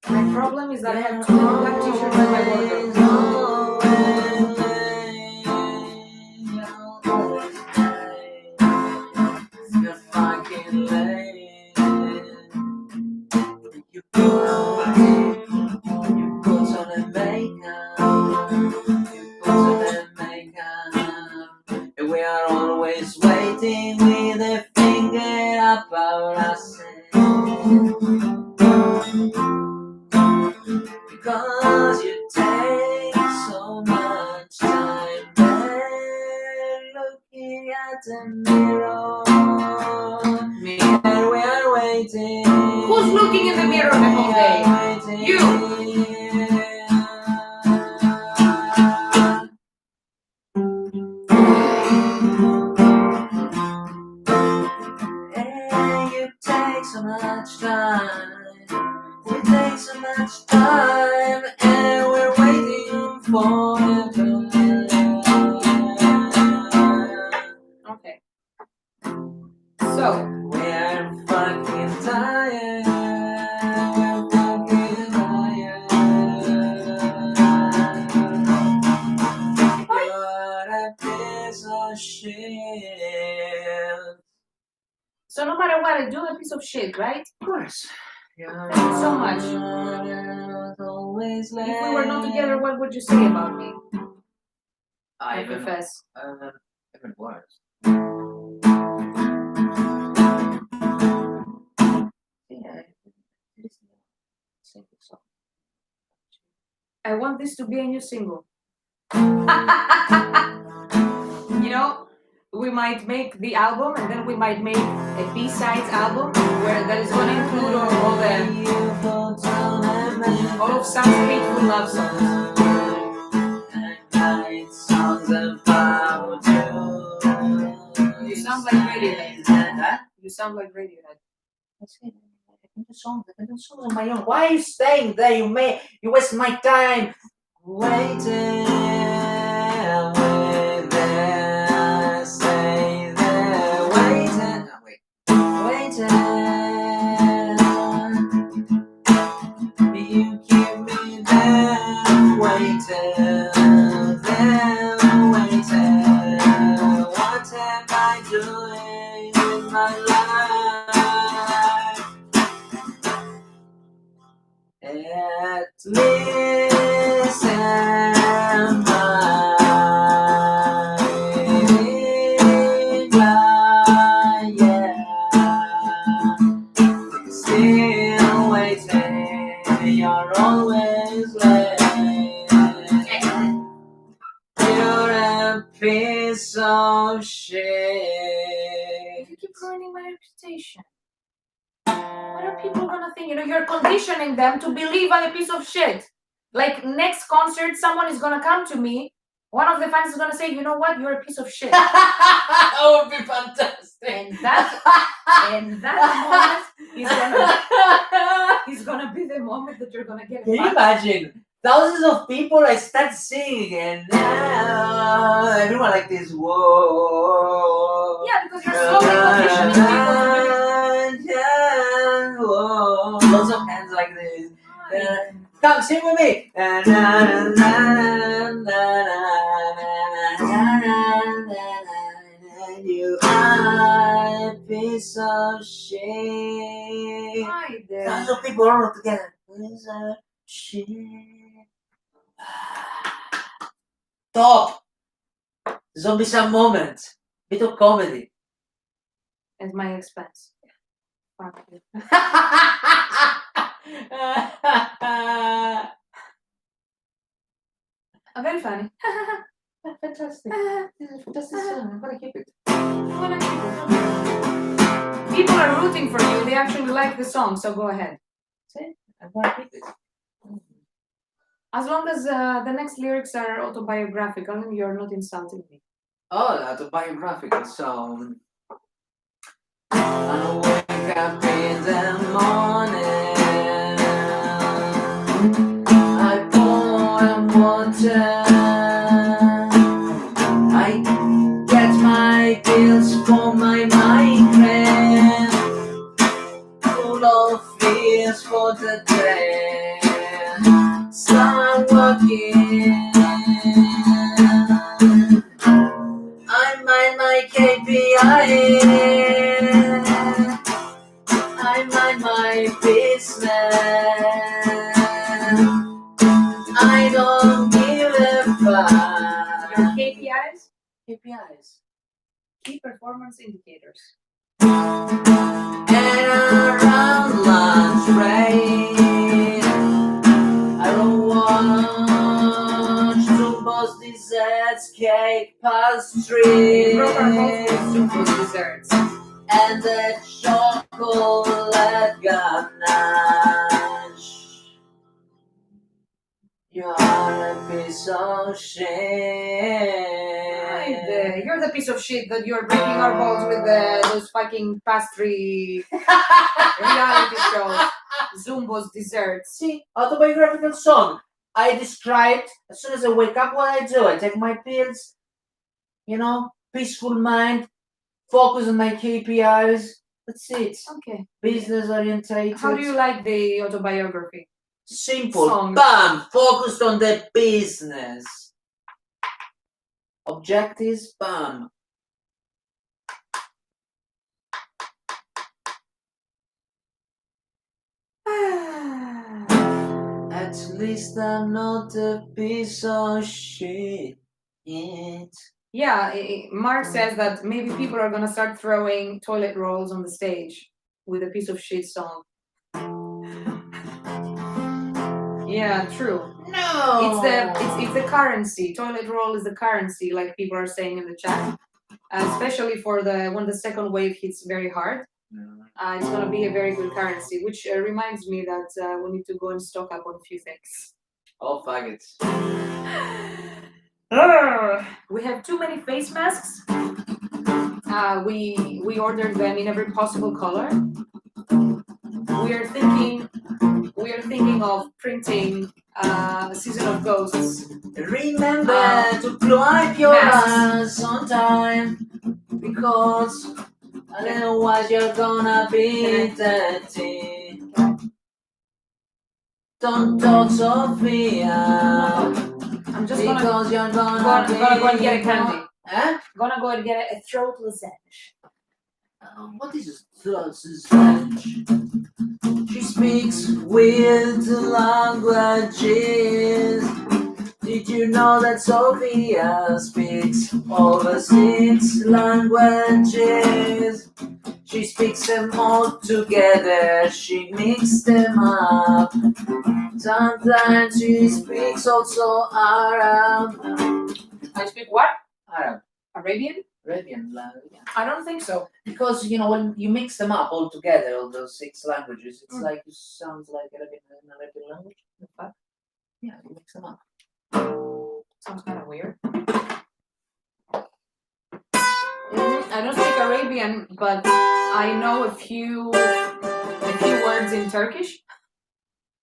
A: My problem is that I have too many black t-shirts in my wardrobe.
C: You're fucking late. You put on the makeup. You put on the makeup. And we are always waiting with a finger up our asses. Because you take so much time there looking at the mirror. We are waiting.
A: Who's looking in the mirror the whole day? You.
C: Hey, you take so much time. We take so much time, and we're waiting forever.
A: Okay. So,
C: We're fucking tired. We're fucking tired. You're a piece of shit.
A: so no matter what I do, a piece of shit, right?
C: Of course.
A: Thank you so much.
C: Always
A: If we were not together, what would you say about me? I confess.
C: Even worse. Yeah, sing the song.
A: I want this to be a new single. We might make the album, and then we might make a B-sides album where that is going to include all of Sam's hateful love songs. You sound like Radiohead.
C: Huh?
A: You sound like Radiohead.
C: I can do songs on my own. Why are you staying there? You waste my time waiting. Wait there, stay there, waiting. No, waiting. You keep me there, waiting, there, waiting. What am I doing with my life? At least am I glad, yeah. Still waiting, you're always late. You're a piece of shit.
A: You keep ruining my reputation. What are people gonna think? You're conditioning them to believe I'm a piece of shit. Like, next concert, someone is gonna come to me. One of the fans is gonna say, "You know what? You're a piece of shit."
C: That would be fantastic.
A: And that moment is gonna be the moment that you're gonna get.
C: Can you imagine? Thousands of people I start singing, and now everyone like this. Whoa.
A: Yeah, because you're slowly conditioning people.
C: Whoa. Lots of hands like this. Come sing with me. You are a piece of shit.
A: Hi there.
C: Thousands of people all together. Piece of shit. Stop. Zombie some moment. Bit of comedy.
A: at my expense. Fuck you. I'm very funny.
C: Fantastic. This is a fantastic song. I'm gonna keep it.
A: People are rooting for you. They actually like the song, so go ahead.
C: See? I'm gonna keep it.
A: As long as the next lyrics are autobiographical, you're not insulting me.
C: Oh, autobiographical song. I wake up in the morning. I pour water. I get my pills for my migraine. Full of fears for the day. Start working. I mind my KPI. I mind my business. I don't give a fuck.
A: Your KPIs?
C: KPIs.
A: Key performance indicators.
C: And around lunch break, I don't watch Jumbo's desserts, cake, pastry,
A: Broke our both with Jumbo's desserts.
C: and the chocolate ganache. You are a piece of shit.
A: You're the piece of shit that you're breaking our balls with those fucking pastry reality shows. Zumbo's desserts.
C: See, autobiographical song. I described as soon as I wake up what I do. I take my pills, peaceful mind, focus on my KPIs. That's it.
A: Okay.
C: Business orientated.
A: How do you like the autobiography?
C: Simple.
A: Song.
C: Bam! Focused on the business. Objectives, bam. At least I'm not a piece of shit.
A: Yeah, Mark says that maybe people are gonna start throwing toilet rolls on the stage with a piece of shit song. Yeah, true.
C: No!
A: It's the currency. Toilet roll is the currency, like people are saying in the chat. Especially for when the second wave hits very hard. It's gonna be a very good currency, which reminds me that we need to go and stock up on a few things.
C: Oh, faggots.
A: We have too many face masks. We ordered them in every possible color. We are thinking of printing a season of ghosts.
C: Remember to wipe your ass on time, because otherwise you're gonna be dirty. Don't talk, Sophia.
A: I'm just
C: because you're gonna
A: go and get a candy.
C: Huh?
A: Gonna go and get a throat lozenge.
C: What is a throat lozenge? She speaks weird languages. Did you know that Sophia speaks over 6 languages? She speaks them all together, she mixes them up. Sometimes she speaks also Arab.
A: I speak what?
C: Arab.
A: Arabian?
C: Arabian language.
A: I don't think so.
C: Because, when you mix them up all together, all those 6 languages, it's like it sounds like an Arabian language. In fact, yeah, you mix them up.
A: Sounds kind of weird. I don't speak Arabian, but I know a few words in Turkish,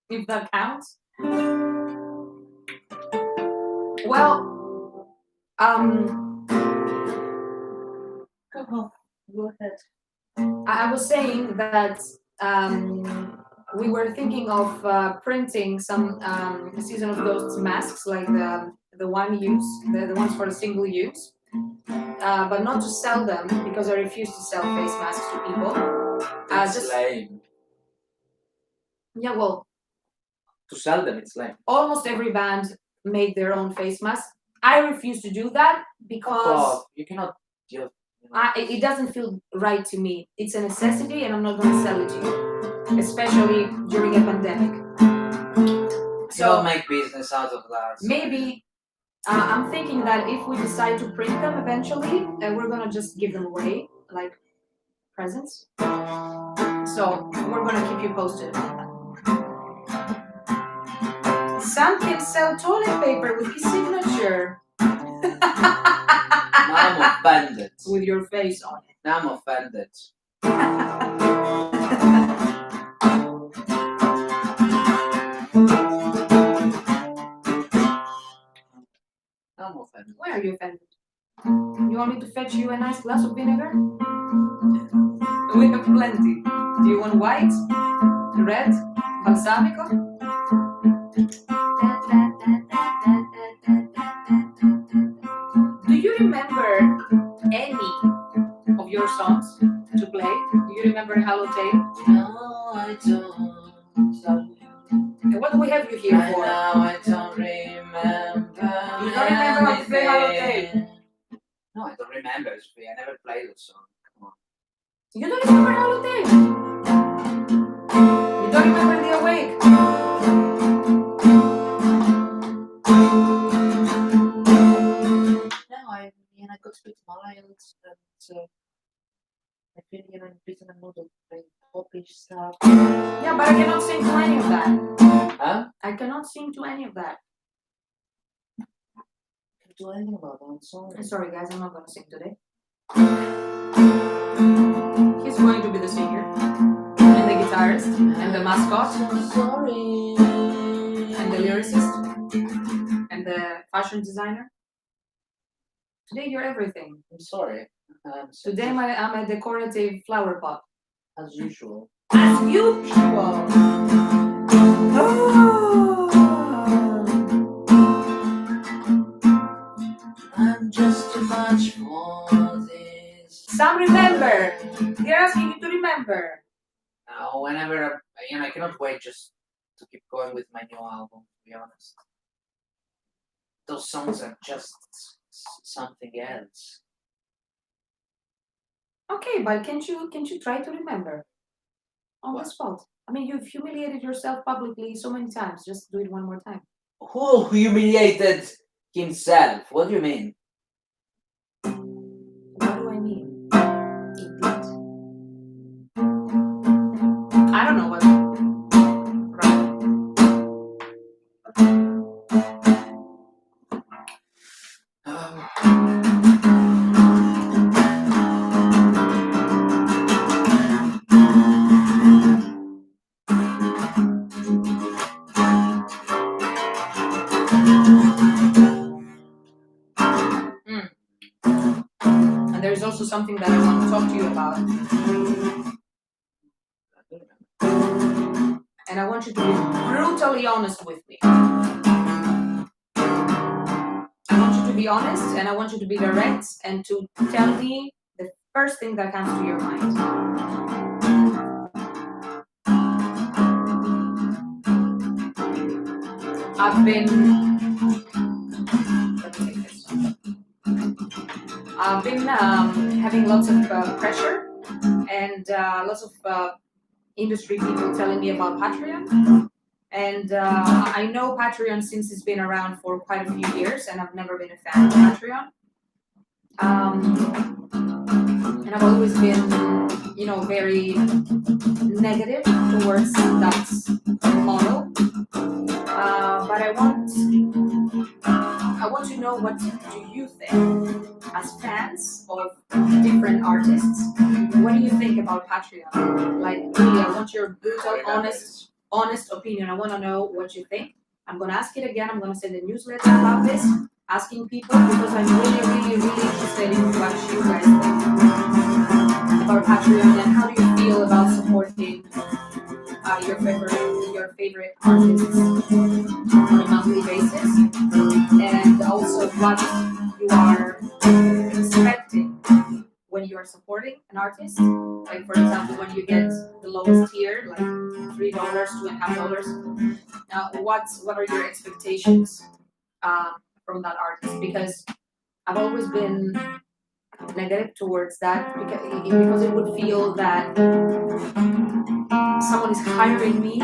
A: if that counts. Well,
C: Go ahead.
A: I was saying that we were thinking of printing some Season of Ghosts masks, like the one use, the ones for the single use, but not to sell them, because I refuse to sell face masks to people.
C: It's lame.
A: Yeah, well,
C: To sell them, it's lame.
A: almost every band made their own face mask. I refuse to do that because
C: You cannot just,
A: It doesn't feel right to me. It's a necessity, and I'm not going to sell it to you, especially during a pandemic.
C: So make business out of that.
A: Maybe I'm thinking that if we decide to print them eventually, we're gonna just give them away like presents. So we're gonna keep you posted about that. Sam can sell toilet paper with his signature.
C: Now I'm offended.
A: With your face on it.
C: Now I'm offended. I'm offended.
A: Why are you offended? You want me to fetch you a nice glass of vinegar? We have plenty. Do you want white, red, balsamico? Do you remember any of your songs to play? Do you remember A Hallow Tale?
C: No, I don't.
A: And what do we have you here for?
C: Now I don't remember.
A: You don't remember how to play A Hallow Tale?
C: No, I don't remember. I never played the song. Come on.
A: You don't remember A Hallow Tale? You don't remember The Awake?
C: No, I got to speak mild and I feel in a bit in a mood of playing popish stuff.
A: Yeah, but I cannot sing to any of that.
C: Huh?
A: I cannot sing to any of that.
C: Can't do anything about that. I'm sorry.
A: I'm sorry, guys, I'm not gonna sing today. He's going to be the singer, and the guitarist, and the mascot,
C: I'm sorry.
A: and the lyricist, and the fashion designer. Today you're everything.
C: I'm sorry.
A: Today I'm a decorative flower pot.
C: As usual.
A: As usual.
C: I'm just too much for this.
A: Sam, remember. They're asking you to remember.
C: Now, whenever I cannot wait just to keep going with my new album. To be honest, those songs are just something else.
A: Okay, but can't you try to remember? On
C: What?
A: the spot. I mean, you've humiliated yourself publicly so many times. Just do it one more time.
C: Who humiliated himself? What do you mean?
A: What do I mean? Indeed. I don't know what. Right. And there's also something that I want to talk to you about. And I want you to be brutally honest with me. I want you to be honest, and I want you to be direct, and to tell me the first thing that comes to your mind. I've been. Let me take this. I've been having lots of pressure and lots of industry people telling me about Patreon. And I know Patreon since it's been around for quite a few years, and I've never been a fan of Patreon. And I've always been, very negative towards that model. But I want to know, what do you think as fans of different artists? What do you think about Patreon? Like, really, I want your brutal, honest opinion. I want to know what you think. I'm going to ask it again. I'm going to send a newsletter about this, asking people, because I'm really, really, really interested in what you guys think about Patreon, and how do you feel about supporting your favorite artists on a monthly basis, and also what you are expecting when you are supporting an artist. Like, for example, when you get the lowest tier, like $3, $2.50. Now, what are your expectations from that artist? Because I've always been negative towards that because it would feel that someone is hiring me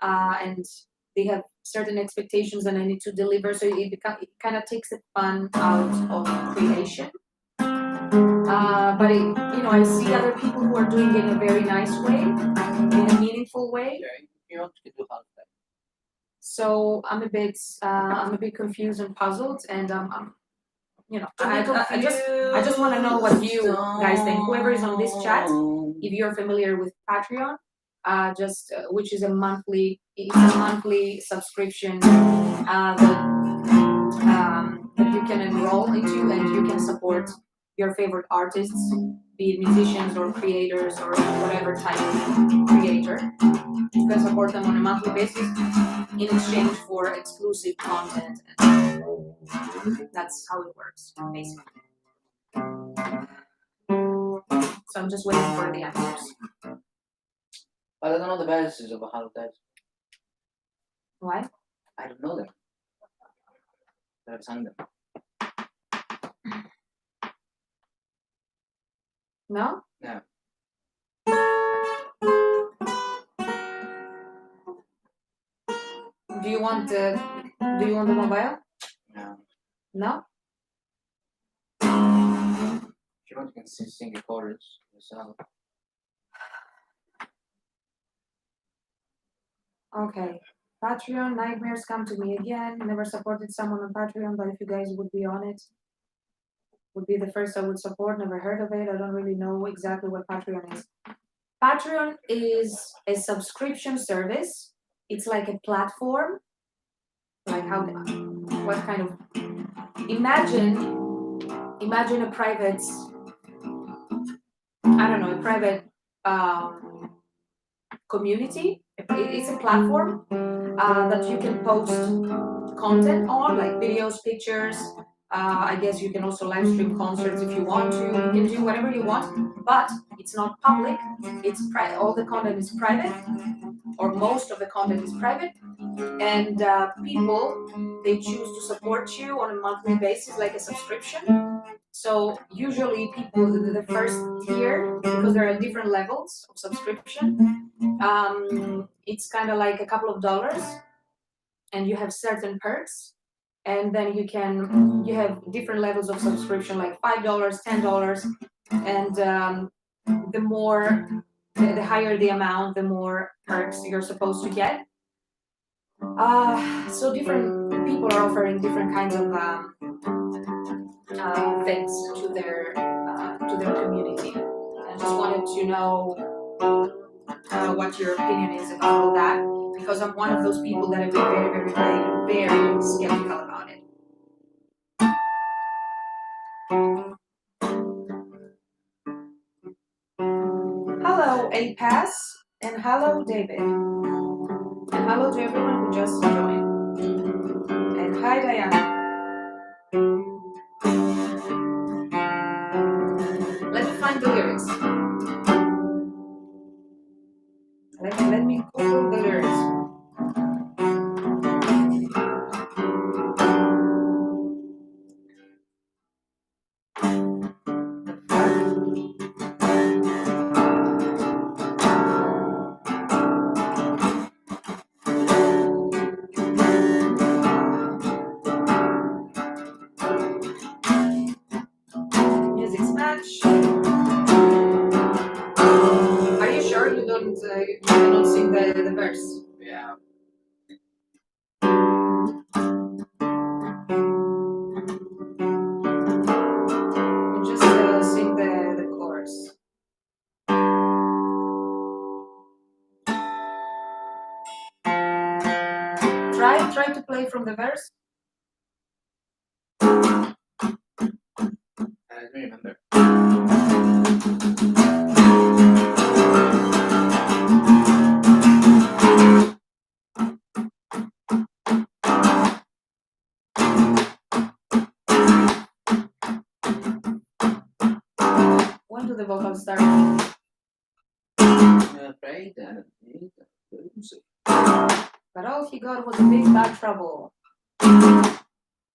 A: and they have certain expectations and I need to deliver. So it kind of takes the fun out of creation. But I see other people who are doing it in a very nice way, in a meaningful way.
C: Okay, you want to do half that.
A: So I'm a bit confused and puzzled, and I just want to know what you guys think. Whoever is on this chat, if you're familiar with Patreon, which is a monthly subscription that you can enroll into, and you can support your favorite artists, be it musicians or creators or whatever type of creator. You can support them on a monthly basis in exchange for exclusive content. That's how it works, basically. So I'm just waiting for the answers.
C: But I don't know the verses of A Hallow Tale.
A: Why?
C: I don't know them. I've sung them.
A: No?
C: No.
A: Do you want the mobile?
C: No.
A: No?
C: If you want, you can sing a chorus yourself.
A: Okay. Patreon, nightmares come to me again. Never supported someone on Patreon, but if you guys would be on it, would be the first I would support. Never heard of it. I don't really know exactly what Patreon is. Patreon is a subscription service. It's like a platform. Like what kind of, imagine a private, a private community. It's a platform that you can post content on, like videos, pictures. I guess you can also live stream concerts if you want to. You can do whatever you want, but it's not public. It's all the content is private, or most of the content is private, and people, they choose to support you on a monthly basis, like a subscription. So usually people, the first tier, because there are different levels of subscription, it's kind of like a couple of dollars, and you have certain perks, and then you have different levels of subscription, like $5, $10, and the higher the amount, the more perks you're supposed to get. So different people are offering different kinds of things to their community. I just wanted to know what your opinion is about all that, because I'm one of those people that are very, very, very, very skeptical about it. Hello, A Pass, and hello, David, and hello to everyone who just joined. And hi, Diana. Let me find the lyrics. Let me Google the lyrics. Music's match. Are you sure you don't sing the verse?
C: Yeah.
A: You just sing the chorus. Try to play from the verse.
C: I don't remember.
A: When do the vocals start?
C: I'm afraid that
A: But all he got was a big bad trouble.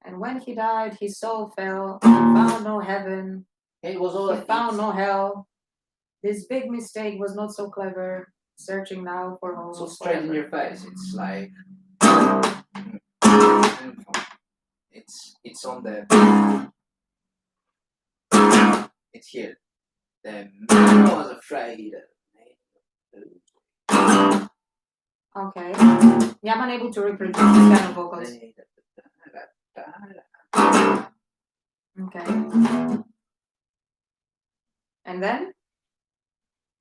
A: And when he died, his soul fell. He found no heaven.
C: It was all
A: He
C: a
A: found
C: feat.
A: no hell. This big mistake was not so clever. Searching now for home.
C: So straight in your face. It's like it's on the it's here. The man was afraid.
A: Okay. Yeah, I'm unable to reproduce this kind of vocals. Okay. And then?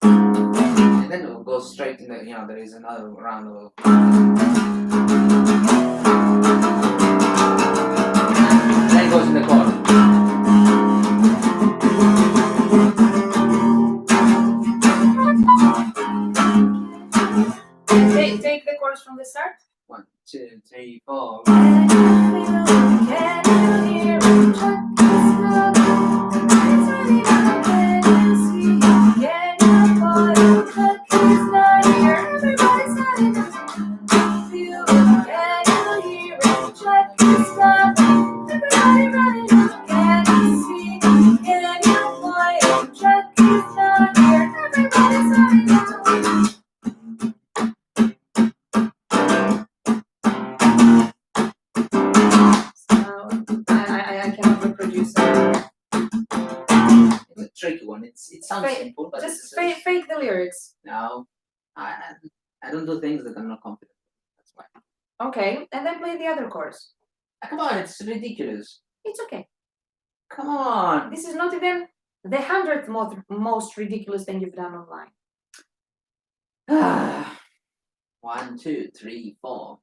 C: And then it will go straight in the, there is another round of. Then it goes in the chorus.
A: Take the chorus from the start.
C: 1, 2, 3, 4.
A: I cannot reproduce that.
C: It's a tricky one. It sounds simple, but
A: Just fake the lyrics.
C: No, I don't do things that I'm not confident with. That's why.
A: Okay, and then play the other chorus.
C: Come on, it's ridiculous.
A: It's okay.
C: Come on.
A: This is not even the 100th most ridiculous thing you've done online.
C: 1, 2, 3, 4.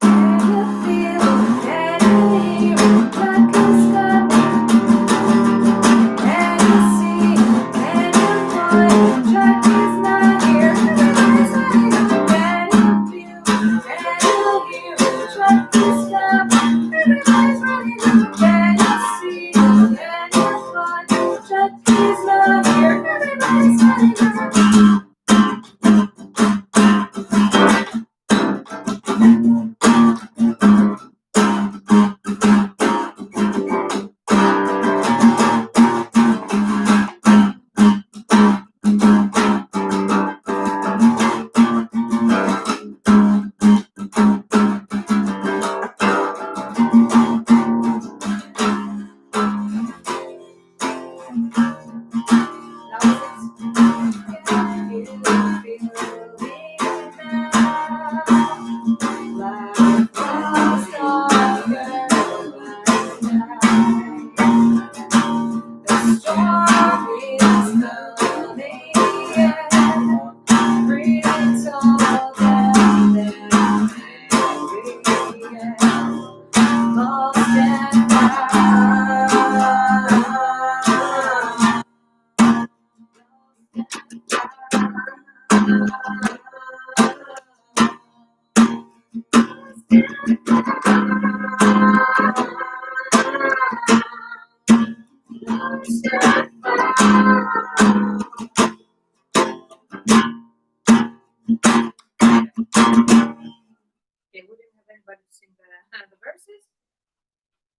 A: Everybody sing the verses,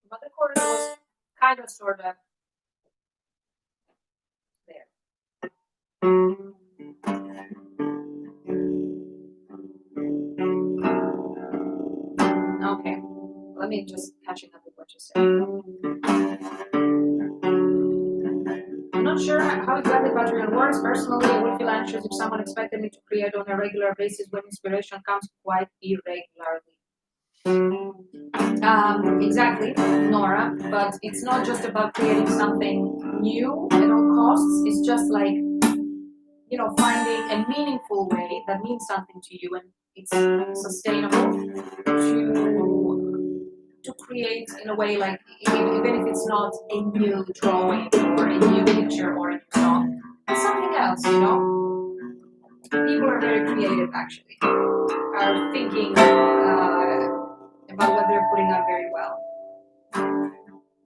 A: but the chorus was kind of sort of there. Okay, let me just catching up with what you said. I'm not sure how exactly Patreon works. Personally, I would feel anxious if someone expected me to create on a regular basis when inspiration comes quite irregularly. Exactly, Nora, but it's not just about creating something new at all costs. It's just like, finding a meaningful way that means something to you and it's sustainable to create in a way, like, even if it's not a new drawing or a new picture or a new song, it's something else, People are very creative, actually, are thinking about what they're putting out very well.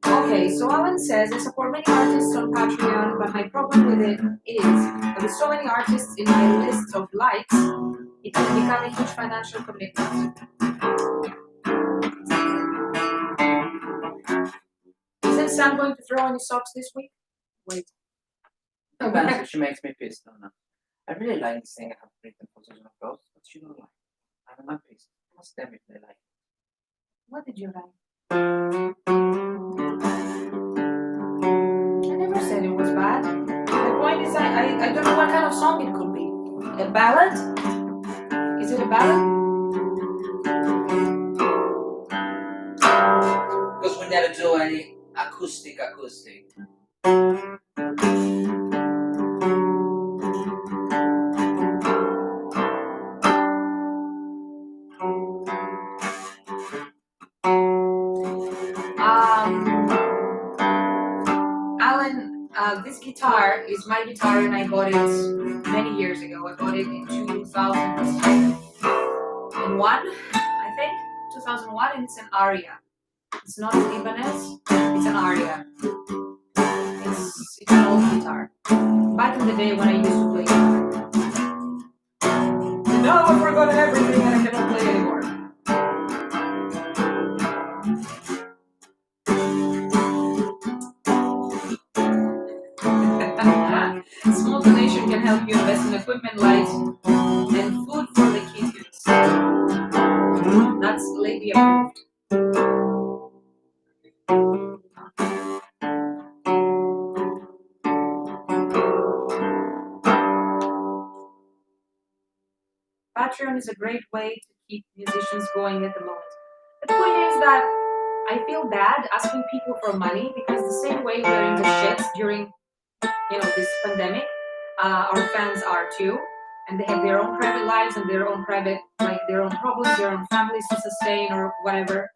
A: Okay, so Alan says, I support many artists on Patreon, but my problem with it is that with so many artists in my list of likes, it can become a huge financial commitment. Is Sam going to throw any socks this week? Wait.
C: Depends if she makes me pissed or not. I really like this thing I have written for Susan of Ghosts, but she don't like it. I'm not pissed. Ask them if they like it.
A: What did you write? I never said it was bad. The point is, I don't know what kind of song it could be. A ballad? Is it a ballad?
C: Because we never do any acoustic.
A: Alan, this guitar is my guitar and I bought it many years ago. I bought it in 2001, I think. 2001, and it's an aria. It's not an Ibanez, it's an aria. It's an old guitar. Back in the day when I used to play guitar. And now I've forgotten everything and I cannot play anymore. Small donation can help you invest in equipment, lights, and food for the kittens. That's lady approved. Patreon is a great way to keep musicians going at the moment. The point is that I feel bad asking people for money because the same way we're in the shits during, this pandemic, our fans are too, and they have their own private lives and their own private, their own problems, their own families to sustain or whatever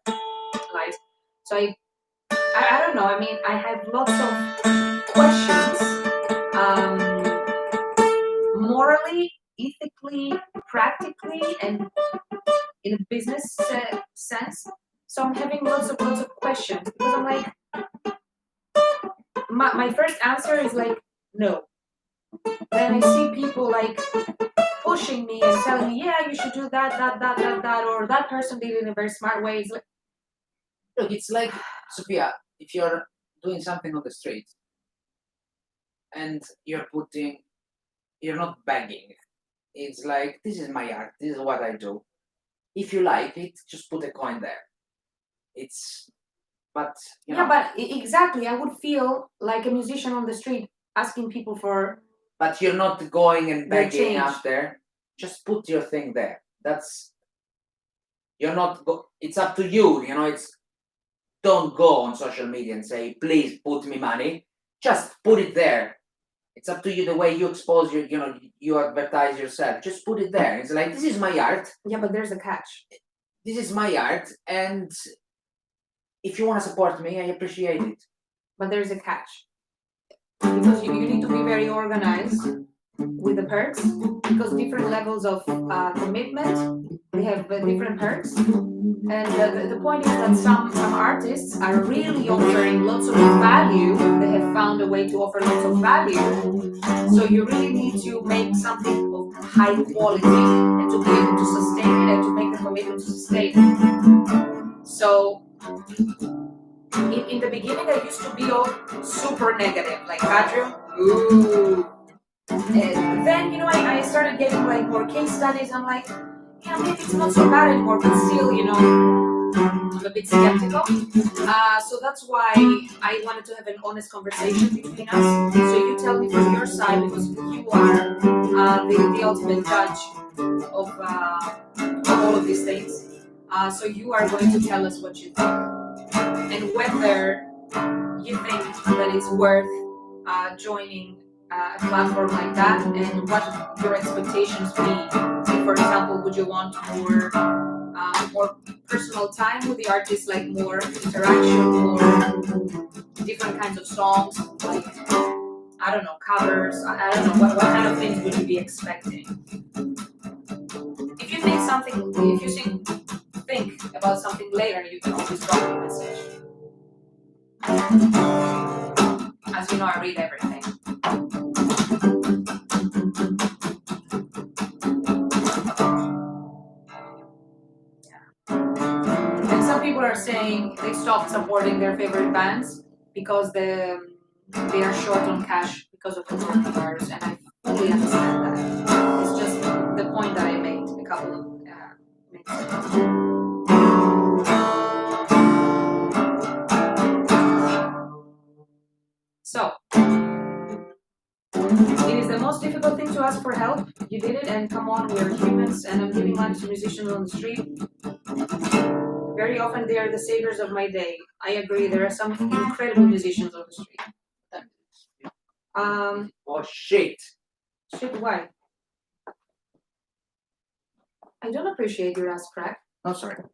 A: lives. So I don't know. I mean, I have lots of questions, morally, ethically, practically, and in a business sense. So I'm having lots of questions because I'm like, my first answer is like, no. Then I see people like pushing me and telling me, yeah, you should do that, or that person did it in a very smart way. It's like,
C: Look, it's like, Sophia, if you're doing something on the street and you're not begging. It's like, this is my art, this is what I do. If you like it, just put a coin there.
A: Yeah, but exactly, I would feel like a musician on the street asking people for.
C: But you're not going and begging
A: change.
C: after. Just put your thing there. You're not. It's up to you. Don't go on social media and say, please put me money. Just put it there. It's up to you the way you expose you advertise yourself. Just put it there. It's like, this is my art.
A: Yeah, but there's a catch.
C: This is my art, and if you want to support me, I appreciate it.
A: But there's a catch. Because you need to be very organized with the perks, because different levels of commitment, they have different perks. And the point is that some artists are really offering lots of value. They have found a way to offer lots of value. So you really need to make something of high quality and to be able to sustain it and to make the commitment to sustain it. So in the beginning, I used to be all super negative, like Patreon. Ooh. And then, I started getting like more case studies. I'm like, yeah, maybe it's not so bad anymore, but still, I'm a bit skeptical. So that's why I wanted to have an honest conversation between us. So you tell me from your side, because you are the ultimate judge of all of these things. So you are going to tell us what you think and whether you think that it's worth joining a platform like that, and what your expectations be. So, for example, would you want more personal time with the artist, like more interaction, more different kinds of songs, like I don't know, covers? I don't know what kind of things would you be expecting? If you think about something later, you can always drop me a message. As you know, I read everything. And some people are saying they stopped supporting their favorite bands because they are short on cash because of the coronavirus, and I fully understand that. It's just the point that I made a couple of minutes ago. So, it is the most difficult thing to ask for help. You did it, and come on, we are humans, and I'm giving money to musicians on the street. Very often they are the saviors of my day. I agree, there are some incredible musicians on the street.
C: Oh shit!
A: Shit, why? I don't appreciate your ass crack.
C: No, sorry.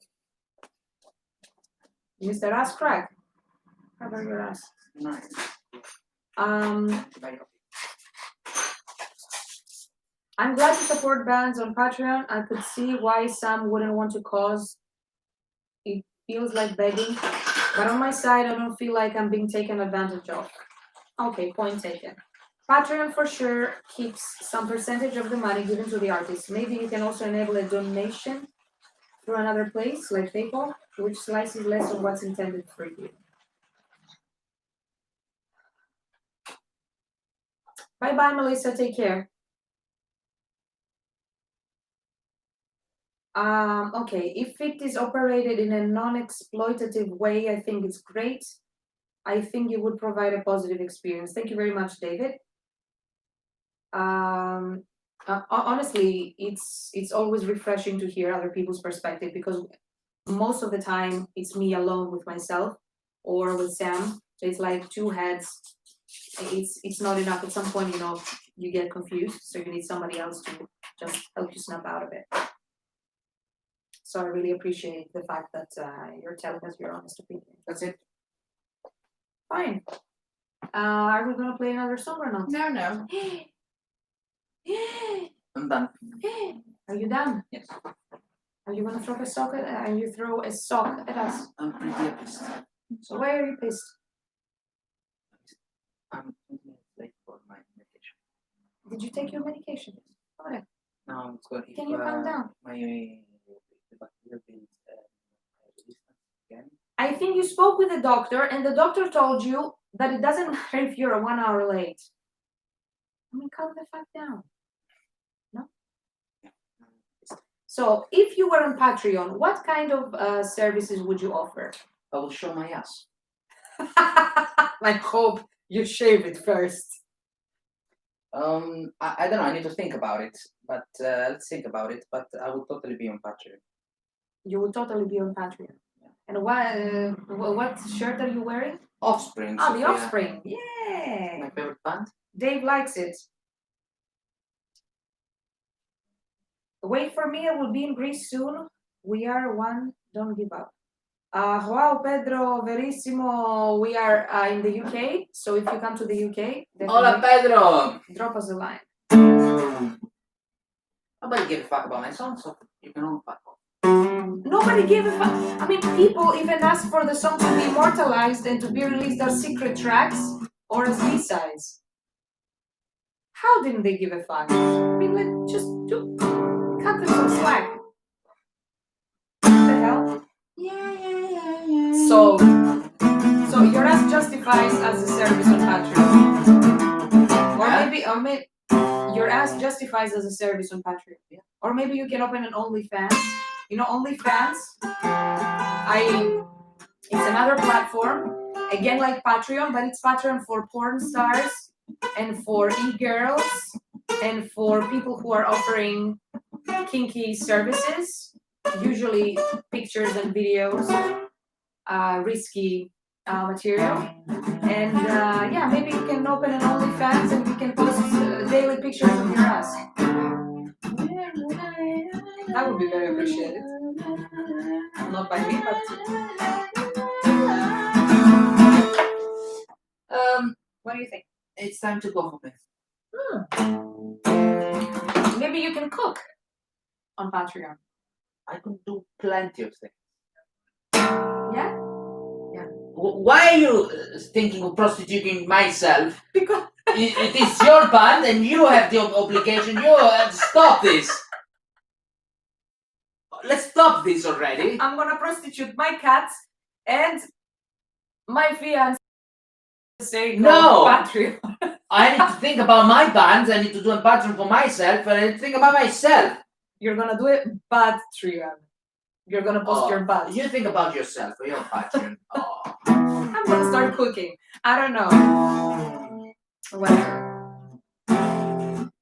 A: Mr. Ass Crack. How about your ass?
C: Nice.
A: I'm glad to support bands on Patreon. I could see why Sam wouldn't want to cause it feels like begging. But on my side, I don't feel like I'm being taken advantage of. Okay, point taken. Patreon for sure keeps some percentage of the money given to the artist. Maybe you can also enable a donation through another place, like PayPal, which slices less of what's intended for you. Bye-bye, Melissa. Take care. Okay, if it is operated in a non-exploitative way, I think it's great. I think it would provide a positive experience. Thank you very much, David. Honestly, it's always refreshing to hear other people's perspective, because most of the time it's me alone with myself or with Sam. So it's like two heads. It's not enough. At some point, you get confused, so you need somebody else to just help you snap out of it. So I really appreciate the fact that you're telling us your honest opinion.
C: That's it.
A: Fine. Are we gonna play another song or not?
B: No.
C: I'm done.
A: Are you done?
C: Yes.
A: Are you gonna throw a sock at us?
C: I'm pretty pissed.
A: So why are you pissed?
C: I'm 20 minutes late for my medication.
A: Did you take your medication? Okay.
C: Now it's going.
A: Can you calm down?
C: My bacteria is resistant again.
A: I think you spoke with the doctor, and the doctor told you that it doesn't matter if you're 1 hour late. I mean, calm the fuck down. No? So, if you were on Patreon, what kind of services would you offer?
C: I will show my ass.
A: I hope you shave it first.
C: I don't know. I need to think about it. But let's think about it. But I will totally be on Patreon.
A: You would totally be on Patreon. And what shirt are you wearing?
C: Offspring.
A: Oh, the
C: Sophia.
A: Offspring. Yeah.
C: My favorite band.
A: Dave likes it. Wait for me. I will be in Greece soon. We are one. Don't give up. Wow, Pedro, verissimo. We are in the UK. So if you come to the UK,
C: Hola, Pedro.
A: drop us a line.
C: Nobody give a fuck about my song, so you can all fuck off.
A: Nobody gave a fuck. I mean, people even asked for the song to be immortalized and to be released as secret tracks or as B-sides. How didn't they give a fuck? I mean, cut them some slack. What the hell?
B: Yeah.
A: So your ass justifies as a service on Patreon. Or maybe your ass justifies as a service on Patreon.
C: Yeah.
A: Or maybe you can open an OnlyFans. You know, OnlyFans? It's another platform, again like Patreon, but it's Patreon for porn stars and for e-girls and for people who are offering kinky services, usually pictures and videos, risky material. And yeah, maybe you can open an OnlyFans and you can post daily pictures of your ass. That would be very appreciated. Not by me, but what do you think?
C: It's time to go for me.
A: Maybe you can cook on Patreon.
C: I can do plenty of things.
A: Yeah?
C: Why are you thinking of prostituting myself?
A: Because
C: it is your band and you have the obligation. You stop this. Let's stop this already.
A: I'm gonna prostitute my cats and my fiance. sake
C: No!
A: of Patreon.
C: I need to think about my bands. I need to do a Patreon for myself, and I need to think about myself.
A: You're gonna do it Patreon. You're gonna post your butt.
C: You think about yourself for your Patreon.
A: I'm gonna start cooking. I don't know. Whatever.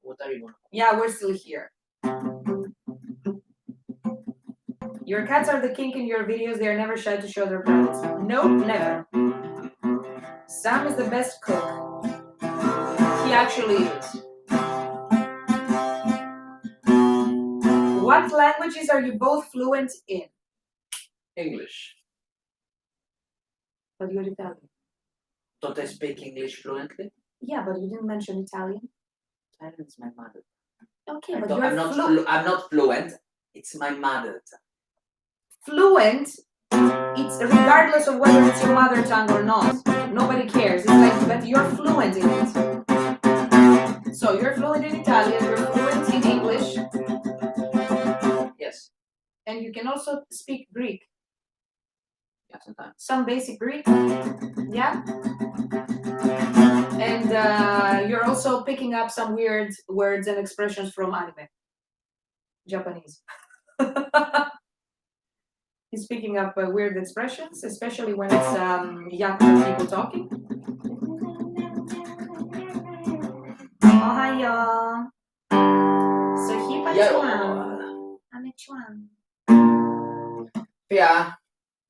C: What are you gonna?
A: Yeah, we're still here. Your cats are the king in your videos. They are never shy to show their privates. Nope, never. Sam is the best cook. He actually is. What languages are you both fluent in?
C: English.
A: But you're Italian.
C: Don't I speak English fluently?
A: Yeah, but you didn't mention Italian.
C: Italian is my mother.
A: Okay,
C: I
A: but
C: don't-
A: you're
C: I'm not fluent. It's my mother tongue.
A: fluent. It's regardless of whether it's your mother tongue or not. Nobody cares. It's like, but you're fluent in it. So you're fluent in Italian. You're fluent in English,
C: Yes.
A: and you can also speak Greek.
C: Yeah, sometimes.
A: Some basic Greek. Yeah. And you're also picking up some weird words and expressions from anime. Japanese. He's picking up weird expressions, especially when it's Yakuza people talking. Ohayo. Sohipa chuan. Ame chuan.
C: Yeah.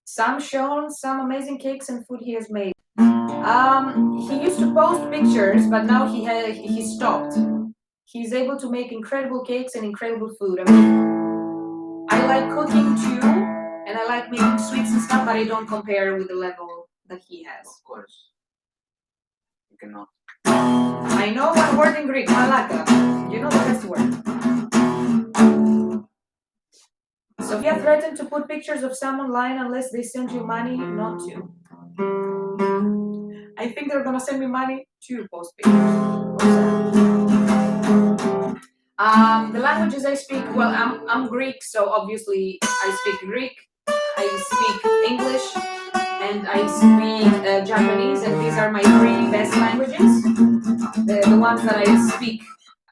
A: Sam shown some amazing cakes and food he has made. He used to post pictures, but now he stopped. He's able to make incredible cakes and incredible food. I mean, I like cooking too, and I like making sweets and stuff, but I don't compare with the level that he has.
C: Of course. You cannot.
A: I know one word in Greek, malaka. You know the rest word. Sophia threatened to put pictures of Sam online unless they send you money not to. I think they're gonna send me money to post pictures of Sam. The languages I speak, well, I'm Greek, so obviously I speak Greek, I speak English, and I speak Japanese, and these are my three best languages. The ones that I speak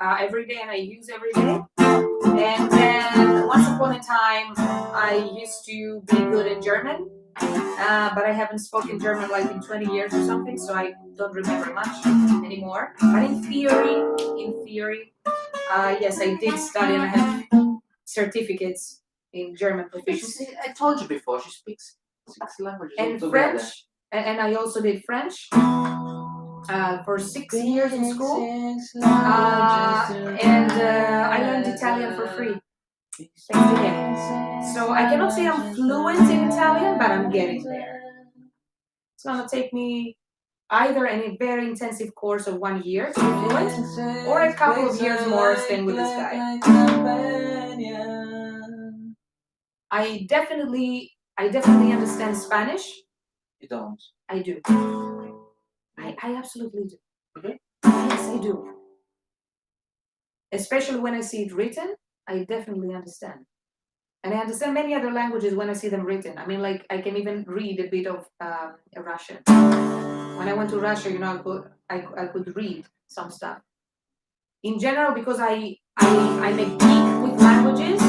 A: every day and I use every day. And then once upon a time, I used to be good in German, but I haven't spoken German like in 20 years or something, so I don't remember much anymore. But in theory, yes, I did study and I have certificates in German proficiency.
C: I told you before, she speaks 6 languages
A: And
C: altogether.
A: French, and I also did French for 6 years in school. And I learned Italian for free. Thanks to him. So I cannot say I'm fluent in Italian, but I'm getting there. It's gonna take me either a very intensive course of 1 year to be fluent, or a couple of years more staying with this guy. I definitely understand Spanish.
C: You don't.
A: I do. I absolutely do.
C: Okay.
A: Yes, I do. Especially when I see it written, I definitely understand. And I understand many other languages when I see them written. I mean, like, I can even read a bit of Russian. When I went to Russia, you know, I could read some stuff. In general, because I'm a geek with languages,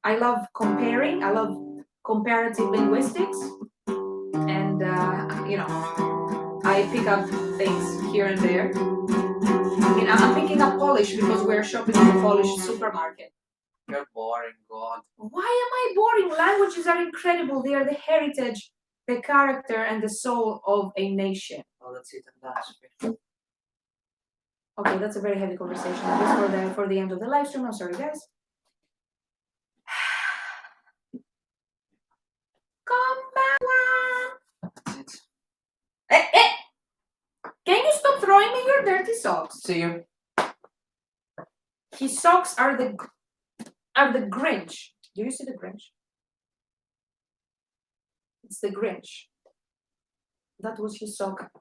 A: I love comparing. I love comparative linguistics. And, you know, I pick up things here and there. I mean, I'm picking up Polish because we're shopping in the Polish supermarket.
C: You're boring, God.
A: Why am I boring? Languages are incredible. They are the heritage, the character, and the soul of a nation.
C: Oh, that's it, and that's
A: Okay, that's a very heavy conversation. Just for the end of the live stream. I'm sorry, guys. Come back.
C: That's it.
A: Hey! Can you stop throwing me your dirty socks?
C: See you.
A: His socks are the Grinch. Do you see the Grinch? It's the Grinch. That was his sock.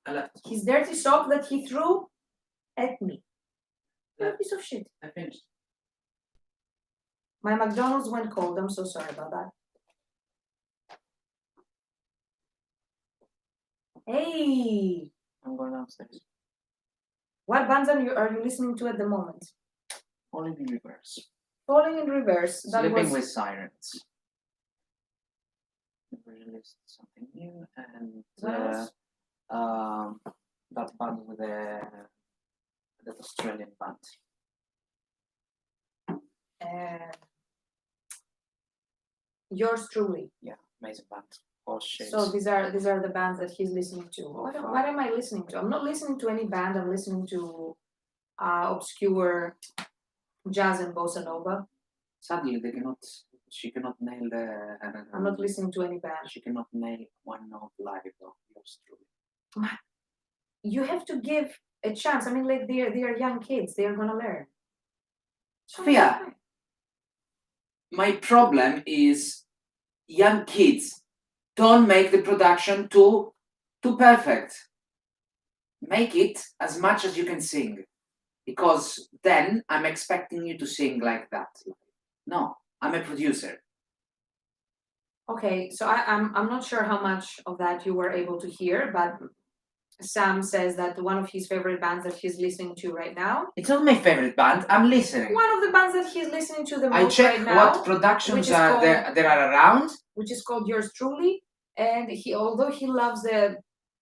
C: I left.
A: His dirty sock that he threw at me. You're a piece of shit.
C: I finished.
A: My McDonald's went cold. I'm so sorry about that. Hey,
C: I'm going downstairs.
A: what bands are you listening to at the moment?
C: Falling in reverse.
A: Falling in Reverse. That
C: Sleeping
A: was
C: with Sirens. We released something new, and
A: what else?
C: that band with that Australian band.
A: Yours truly.
C: Yeah, amazing band. All shapes.
A: So these are the bands that he's listening to. What
C: far.
A: am I listening to? I'm not listening to any band. I'm listening to obscure jazz and bossa nova.
C: Sadly, she cannot nail the.
A: I'm not listening to any band.
C: She cannot nail one note live though. Yours truly.
A: You have to give a chance. I mean, like they are young kids. They are gonna learn.
C: Sophia, my problem is young kids don't make the production too perfect. Make it as much as you can sing, because then I'm expecting you to sing like that. No, I'm a producer.
A: Okay, so I'm not sure how much of that you were able to hear, but Sam says that one of his favorite bands that he's listening to right now.
C: It's not my favorite band. I'm listening.
A: One of the bands that he's listening to the most
C: I check
A: right now,
C: what productions
A: which is
C: are there are around.
A: which is called Yours Truly, and although he loves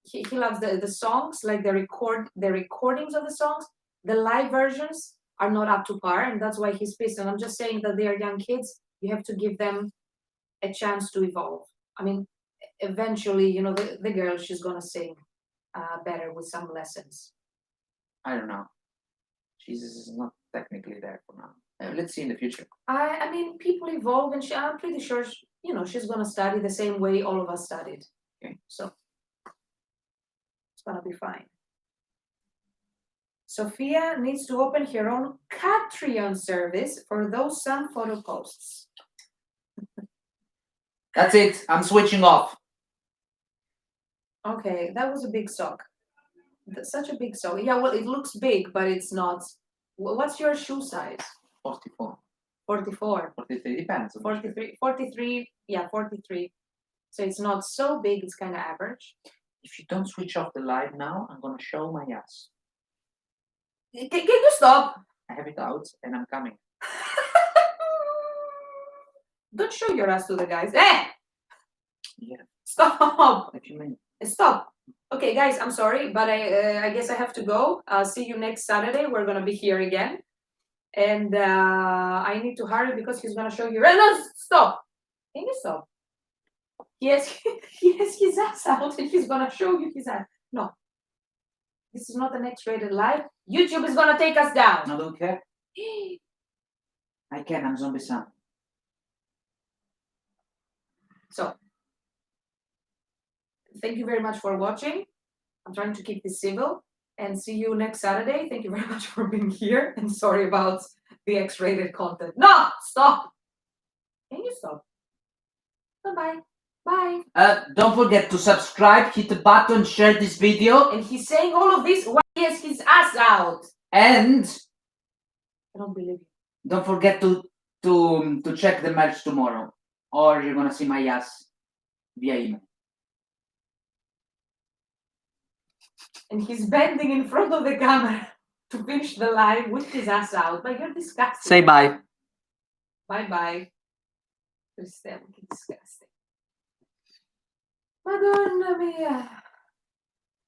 A: he loves the songs, like the recordings of the songs, the live versions are not up to par, and that's why he's pissed. And I'm just saying that they are young kids. You have to give them a chance to evolve. I mean, eventually, you know, the girl, she's gonna sing better with some lessons.
C: I don't know. Jesus is not technically there for now. Let's see in the future.
A: I mean, people evolve, and I'm pretty sure, you know, she's gonna study the same way all of us studied.
C: Okay.
A: So it's gonna be fine. Sophia needs to open her own Patreon service for those Sam photo posts.
C: That's it. I'm switching off.
A: Okay, that was a big sock. Such a big sock. Yeah, well, it looks big, but it's not. What's your shoe size?
C: 44.
A: 44.
C: 43 depends. On
A: 43. 43. Yeah, 43. So it's not so big, it's kind of average.
C: If you don't switch off the live now, I'm gonna show my ass.
A: Can you stop?
C: I have it out and I'm coming.
A: Don't show your ass to the guys. Eh!
C: Yeah.
A: Stop!
C: What do you mean?
A: Stop. Okay, guys, I'm sorry, but I guess I have to go. I'll see you next Saturday. We're gonna be here again, and I need to hurry because he's gonna show you. No, stop! Can you stop? He has his ass out, and he's gonna show you his ass. No, this is not an X-rated live. YouTube is gonna take us down.
C: I don't care. I can. I'm Zombie Sam.
A: So, thank you very much for watching. I'm trying to keep this civil, and see you next Saturday. Thank you very much for being here, and sorry about the X-rated content. No, stop. Can you stop? Bye-bye. Bye.
C: Don't forget to subscribe, hit the button, share this video,
A: And he's saying all of this while he has his ass out.
C: and
A: I don't believe you.
C: don't forget to check the merch tomorrow, or you're gonna see my ass via email.
A: And he's bending in front of the camera to finish the live with his ass out. But you're disgusting.
C: Say bye.
A: Bye-bye. Cristiano, che disgusting. Madonna mia.